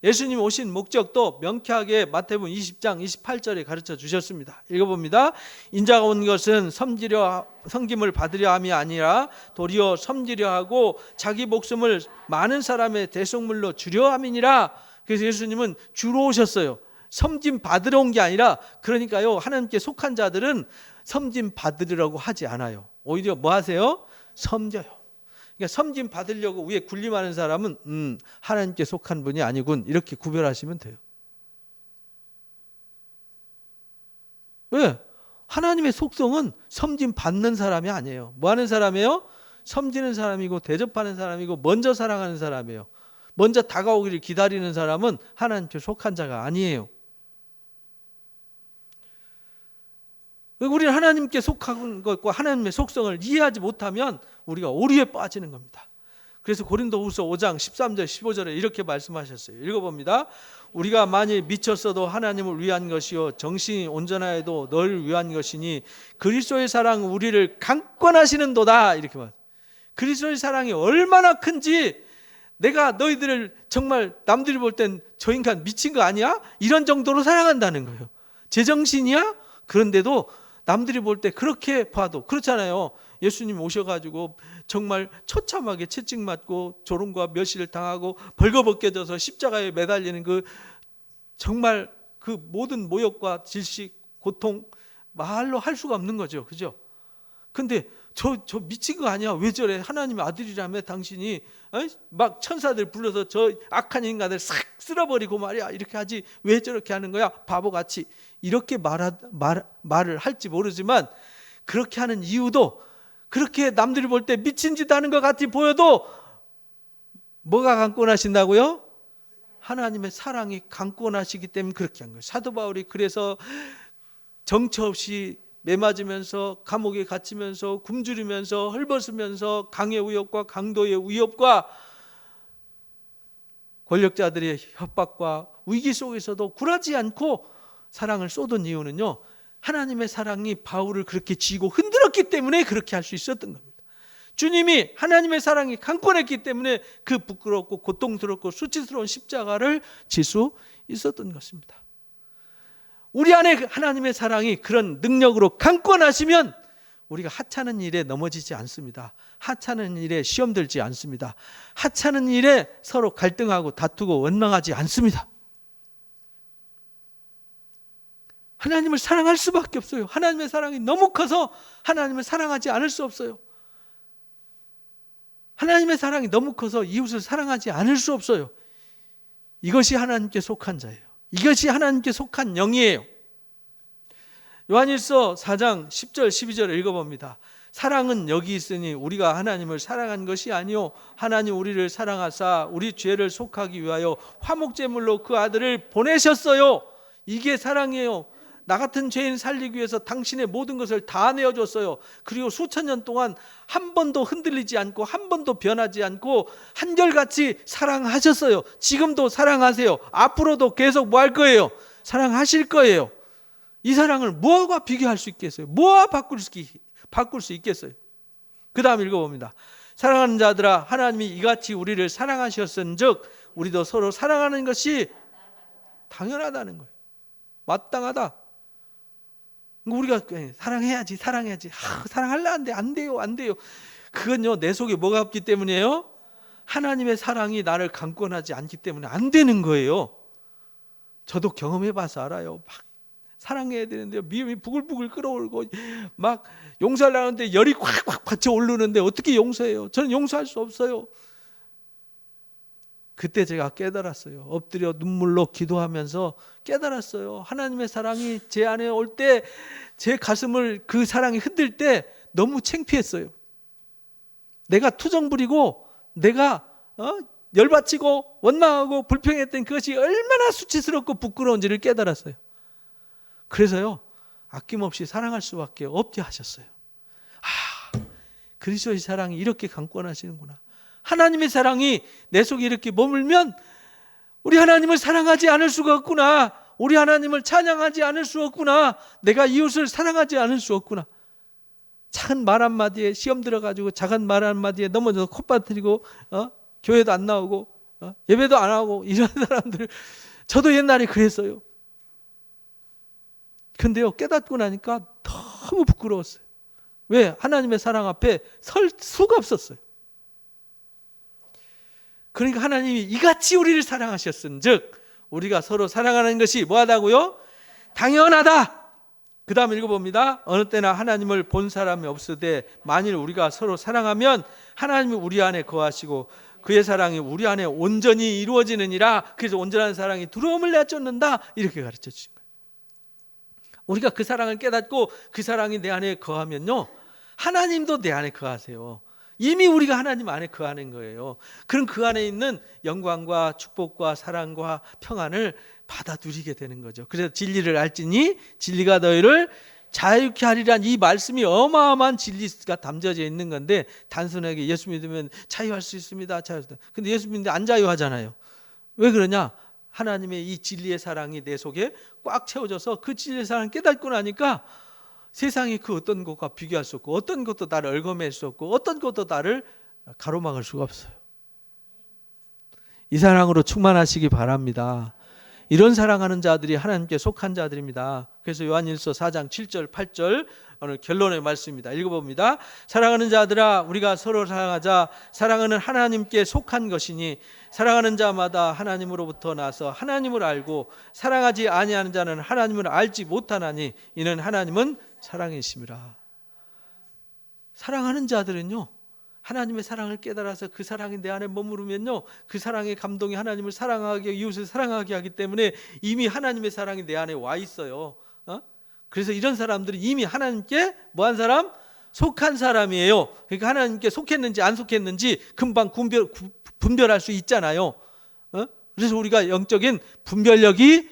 예수님 오신 목적도 명쾌하게 마태복음 20장 28절에 가르쳐 주셨습니다. 읽어봅니다. 인자가 온 것은 섬김을 받으려 함이 아니라 도리어 섬기려 하고 자기 목숨을 많은 사람의 대속물로 주려 함이니라. 그래서 예수님은 주로 오셨어요. 섬김 받으러 온 게 아니라, 그러니까요, 하나님께 속한 자들은 섬김 받으려고 하지 않아요. 오히려 뭐 하세요? 섬겨요. 그러니까 섬김 받으려고 위에 군림하는 사람은 하나님께 속한 분이 아니군, 이렇게 구별하시면 돼요. 왜? 하나님의 속성은 섬김 받는 사람이 아니에요. 뭐 하는 사람이에요? 섬기는 사람이고 대접하는 사람이고 먼저 사랑하는 사람이에요. 먼저 다가오기를 기다리는 사람은 하나님께 속한 자가 아니에요. 우리는 하나님께 속한 것과 하나님의 속성을 이해하지 못하면 우리가 오류에 빠지는 겁니다. 그래서 고린도후서 5장 13절 15절에 이렇게 말씀하셨어요. 읽어봅니다. 우리가 만일 미쳤어도 하나님을 위한 것이요 정신이 온전하여도 너를 위한 것이니 그리스도의 사랑 우리를 강권하시는도다, 이렇게 말해요. 그리스도의 사랑이 얼마나 큰지, 내가 너희들을 정말 남들이 볼 땐 저 인간 미친 거 아니야? 이런 정도로 사랑한다는 거예요. 제정신이야? 그런데도 남들이 볼 때 그렇게 봐도, 그렇잖아요. 예수님 오셔가지고 정말 처참하게 채찍맞고 조롱과 멸시를 당하고 벌거벗겨져서 십자가에 매달리는 그 정말 그 모든 모욕과 질식, 고통, 말로 할 수가 없는 거죠. 그죠? 근데 저 미친 거 아니야? 왜 저래? 하나님의 아들이라며 당신이 막 천사들 불러서 저 악한 인간들 싹 쓸어버리고 말이야, 이렇게 하지 왜 저렇게 하는 거야? 바보같이. 이렇게 말을 할지 모르지만, 그렇게 하는 이유도, 그렇게 남들이 볼 때 미친 짓 하는 것 같이 보여도 뭐가 강권하신다고요? 하나님의 사랑이 강권하시기 때문에 그렇게 한 거예요. 사도 바울이 그래서 정처 없이 매맞으면서 감옥에 갇히면서 굶주리면서 헐벗으면서 강의 위협과 강도의 위협과 권력자들의 협박과 위기 속에서도 굴하지 않고 사랑을 쏟은 이유는요, 하나님의 사랑이 바울을 그렇게 쥐고 흔들었기 때문에 그렇게 할 수 있었던 겁니다. 주님이 하나님의 사랑이 강권했기 때문에 그 부끄럽고 고통스럽고 수치스러운 십자가를 질 수 있었던 것입니다. 우리 안에 하나님의 사랑이 그런 능력으로 강권하시면 우리가 하찮은 일에 넘어지지 않습니다. 하찮은 일에 시험 들지 않습니다. 하찮은 일에 서로 갈등하고 다투고 원망하지 않습니다. 하나님을 사랑할 수밖에 없어요. 하나님의 사랑이 너무 커서 하나님을 사랑하지 않을 수 없어요. 하나님의 사랑이 너무 커서 이웃을 사랑하지 않을 수 없어요. 이것이 하나님께 속한 자예요. 이것이 하나님께 속한 영이에요. 요한일서 4장 10절 12절을 읽어봅니다. 사랑은 여기 있으니 우리가 하나님을 사랑한 것이 아니요 하나님 우리를 사랑하사 우리 죄를 속하기 위하여 화목제물로 그 아들을 보내셨어요. 이게 사랑이에요. 나 같은 죄인 살리기 위해서 당신의 모든 것을 다 내어줬어요. 그리고 수천 년 동안 한 번도 흔들리지 않고 한 번도 변하지 않고 한결같이 사랑하셨어요. 지금도 사랑하세요. 앞으로도 계속 뭐 할 거예요? 사랑하실 거예요. 이 사랑을 뭐와 비교할 수 있겠어요? 뭐와 바꿀 수 있겠어요? 그 다음 읽어봅니다. 사랑하는 자들아 하나님이 이같이 우리를 사랑하셨은즉 우리도 서로 사랑하는 것이 당연하다는 거예요. 마땅하다. 우리가 사랑해야지 사랑할라 하는데 안 돼요. 그건요 내 속에 뭐가 없기 때문이에요? 하나님의 사랑이 나를 강권하지 않기 때문에 안 되는 거예요. 저도 경험해봐서 알아요. 막 사랑해야 되는데 미움이 부글부글 끓어오르고 막 용서를 하는데 열이 콱콱 받쳐 오르는데 어떻게 용서해요? 저는 용서할 수 없어요. 그때 제가 깨달았어요. 엎드려 눈물로 기도하면서 깨달았어요. 하나님의 사랑이 제 안에 올 때 제 가슴을 그 사랑이 흔들 때 너무 창피했어요. 내가 투정 부리고 내가 열받치고 원망하고 불평했던 그것이 얼마나 수치스럽고 부끄러운지를 깨달았어요. 그래서요 아낌없이 사랑할 수밖에 없게 하셨어요. 그리스도의 사랑이 이렇게 강권하시는구나. 하나님의 사랑이 내 속에 이렇게 머물면 우리 하나님을 사랑하지 않을 수가 없구나. 우리 하나님을 찬양하지 않을 수 없구나. 내가 이웃을 사랑하지 않을 수 없구나. 작은 말 한마디에 시험 들어가지고 작은 말 한마디에 넘어져서 콧바트리고 교회도 안 나오고 예배도 안 하고 이런 사람들 저도 옛날에 그랬어요. 근데요 깨닫고 나니까 너무 부끄러웠어요. 왜? 하나님의 사랑 앞에 설 수가 없었어요. 그러니까 하나님이 이같이 우리를 사랑하셨은즉 우리가 서로 사랑하는 것이 뭐하다고요? 당연하다. 그 다음 읽어봅니다. 어느 때나 하나님을 본 사람이 없으되 만일 우리가 서로 사랑하면 하나님이 우리 안에 거하시고 그의 사랑이 우리 안에 온전히 이루어지느니라. 그래서 온전한 사랑이 두려움을 내쫓는다. 이렇게 가르쳐 주신 거예요. 우리가 그 사랑을 깨닫고 그 사랑이 내 안에 거하면요, 하나님도 내 안에 거하세요. 이미 우리가 하나님 안에 거하는 거예요. 그럼 그 안에 있는 영광과 축복과 사랑과 평안을 받아 누리게 되는 거죠. 그래서 진리를 알지니 진리가 너희를 자유케 하리란 이 말씀이 어마어마한 진리가 담겨져 있는 건데, 단순하게 예수 믿으면 자유할 수 있습니다. 근데 예수 믿는데 안 자유하잖아요. 왜 그러냐? 하나님의 이 진리의 사랑이 내 속에 꽉 채워져서 그 진리의 사랑을 깨닫고 나니까 세상이 그 어떤 것과 비교할 수 없고 어떤 것도 나를 얽어맬 수 없고 어떤 것도 나를 가로막을 수가 없어요. 이 사랑으로 충만하시기 바랍니다. 이런 사랑하는 자들이 하나님께 속한 자들입니다. 그래서 요한일서 4장 7절 8절 오늘 결론의 말씀입니다. 읽어봅니다. 사랑하는 자들아 우리가 서로 사랑하자. 사랑은 하나님께 속한 것이니 사랑하는 자마다 하나님으로부터 나서 하나님을 알고 사랑하지 아니하는 자는 하나님을 알지 못하나니 이는 하나님은 사랑이심이라. 사랑하는 자들은요, 하나님의 사랑을 깨달아서 그 사랑이 내 안에 머무르면요, 그 사랑의 감동이 하나님을 사랑하게, 이웃을 사랑하게 하기 때문에 이미 하나님의 사랑이 내 안에 와 있어요. 그래서 이런 사람들이 이미 하나님께 뭐한 사람? 속한 사람이에요. 그러니까 하나님께 속했는지 안 속했는지 금방 분별할 수 있잖아요. 그래서 우리가 영적인 분별력이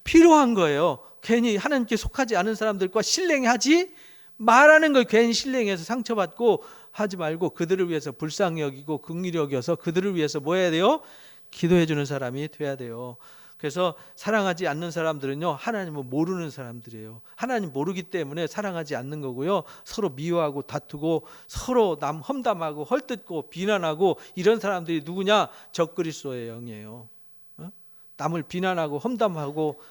필요한 거예요. 괜히 하나님께 속하지 않은 사람들과 신뢰하지 말하는 걸 괜히 신뢰해서 상처받고 하지 말고 그들을 위해서 불쌍히 여기고 긍휼히 여겨서 그들을 위해서 뭐 해야 돼요? 기도해 주는 사람이 돼야 돼요. 그래서 사랑하지 않는 사람들은요, 하나님을 모르는 사람들이에요. 하나님 모르기 때문에 사랑하지 않는 거고요. 서로 미워하고 다투고 서로 남 험담하고 헐뜯고 비난하고 이런 사람들이 누구냐? 적그리스도의 영이에요. 남을 비난하고 험담하고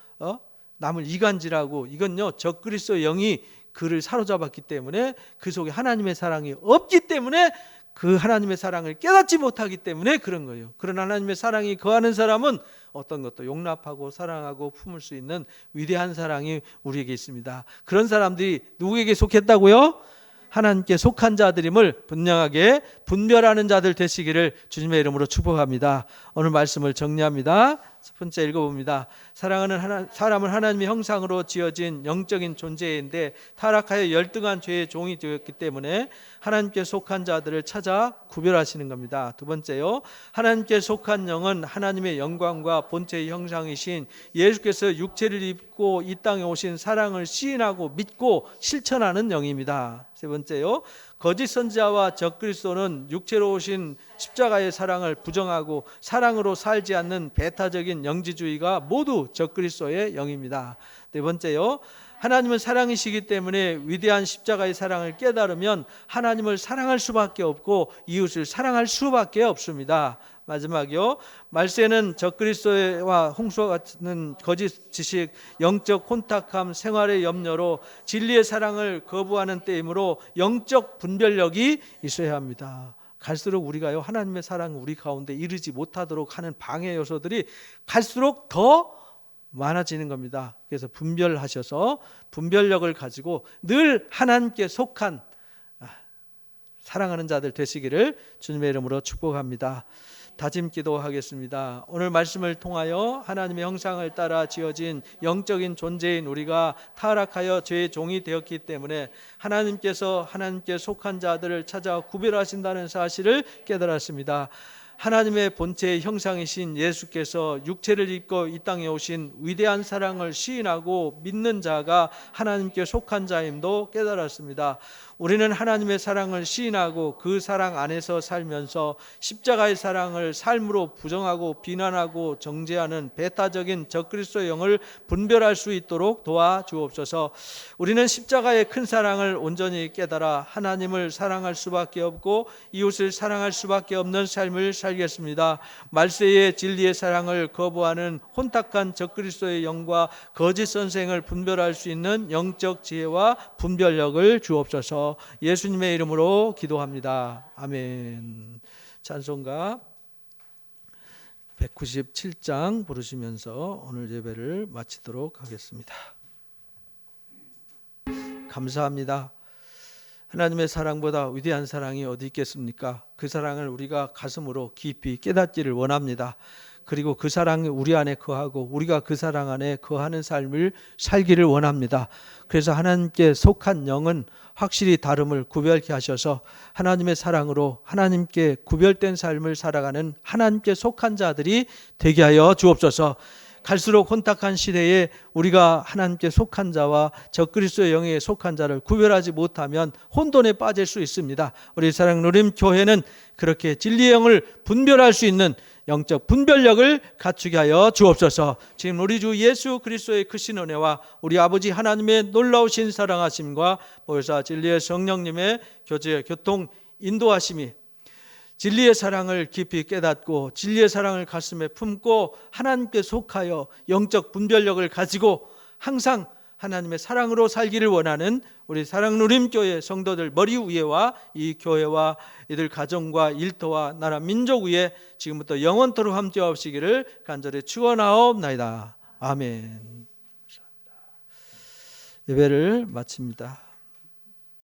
남을 이간질하고 이건요, 적그리스도의 영이 그를 사로잡았기 때문에 그 속에 하나님의 사랑이 없기 때문에 그 하나님의 사랑을 깨닫지 못하기 때문에 그런 거예요. 그런 하나님의 사랑이 거하는 사람은 어떤 것도 용납하고 사랑하고 품을 수 있는 위대한 사랑이 우리에게 있습니다. 그런 사람들이 누구에게 속했다고요? 하나님께 속한 자들임을 분명하게 분별하는 자들 되시기를 주님의 이름으로 축복합니다. 오늘 말씀을 정리합니다. 첫 번째 읽어봅니다. 사랑은 사람은 하나님의 형상으로 지어진 영적인 존재인데 타락하여 열등한 죄의 종이 되었기 때문에 하나님께 속한 자들을 찾아 구별하시는 겁니다. 두 번째요, 하나님께 속한 영은 하나님의 영광과 본체의 형상이신 예수께서 육체를 입고 이 땅에 오신 사랑을 시인하고 믿고 실천하는 영입니다. 세 번째요, 거짓 선지자와 적그리스도는 육체로 오신 십자가의 사랑을 부정하고 사랑으로 살지 않는 배타적인 영지주의가 모두 적그리스도의 영입니다. 네 번째요, 하나님은 사랑이시기 때문에 위대한 십자가의 사랑을 깨달으면 하나님을 사랑할 수밖에 없고 이웃을 사랑할 수밖에 없습니다. 마지막이요, 말세는 적그리스도와 홍수와 같은 거짓 지식, 영적 혼탁함, 생활의 염려로 진리의 사랑을 거부하는 때이므로 영적 분별력이 있어야 합니다. 갈수록 우리가요, 하나님의 사랑 우리 가운데 이르지 못하도록 하는 방해 요소들이 갈수록 더 많아지는 겁니다. 그래서 분별하셔서 분별력을 가지고 늘 하나님께 속한 사랑하는 자들 되시기를 주님의 이름으로 축복합니다. 다짐 기도하겠습니다. 오늘 말씀을 통하여 하나님의 형상을 따라 지어진 영적인 존재인 우리가 타락하여 죄의 종이 되었기 때문에 하나님께서 하나님께 속한 자들을 찾아 구별하신다는 사실을 깨달았습니다. 하나님의 본체의 형상이신 예수께서 육체를 입고 이 땅에 오신 위대한 사랑을 시인하고 믿는 자가 하나님께 속한 자임도 깨달았습니다. 우리는 하나님의 사랑을 시인하고 그 사랑 안에서 살면서 십자가의 사랑을 삶으로 부정하고 비난하고 정죄하는 배타적인 적그리스도의 영을 분별할 수 있도록 도와주옵소서. 우리는 십자가의 큰 사랑을 온전히 깨달아 하나님을 사랑할 수밖에 없고 이웃을 사랑할 수밖에 없는 삶을 살겠습니다. 말세의 진리의 사랑을 거부하는 혼탁한 적그리스도의 영과 거짓 선생을 분별할 수 있는 영적 지혜와 분별력을 주옵소서. 예수님의 이름으로 기도합니다. 아멘. 찬송가 109 97장 부르시면서 오늘 예배를 마치도록 하겠습니다. 감사합니다. 하나님의 사랑보다 위대한 사랑이 어디 있겠습니까? 그 사랑을 우리가 가슴으로 깊이 깨닫기를 원합니다. 그리고 그 사랑이 우리 안에 거하고 우리가 그 사랑 안에 거하는 삶을 살기를 원합니다. 그래서 하나님께 속한 영은 확실히 다름을 구별케 하셔서 하나님의 사랑으로 하나님께 구별된 삶을 살아가는 하나님께 속한 자들이 되게 하여 주옵소서. 갈수록 혼탁한 시대에 우리가 하나님께 속한 자와 적그리스도의 영에 속한 자를 구별하지 못하면 혼돈에 빠질 수 있습니다. 우리 사랑 누림 교회는 그렇게 진리의 영을 분별할 수 있는 영적 분별력을 갖추게 하여 주옵소서. 지금 우리 주 예수 그리스도의 크신 은혜와 우리 아버지 하나님의 놀라우신 사랑하심과 보혜사 진리의 성령님의 교제 교통 인도하심이 진리의 사랑을 깊이 깨닫고 진리의 사랑을 가슴에 품고 하나님께 속하여 영적 분별력을 가지고 항상 하나님의 사랑으로 살기를 원하는 우리 사랑누림교회 성도들 머리 위에와 이 교회와 이들 가정과 일터와 나라 민족 위에 지금부터 영원토록 함께 하시기를 간절히 축원하옵나이다. 아멘. 예배를 마칩니다.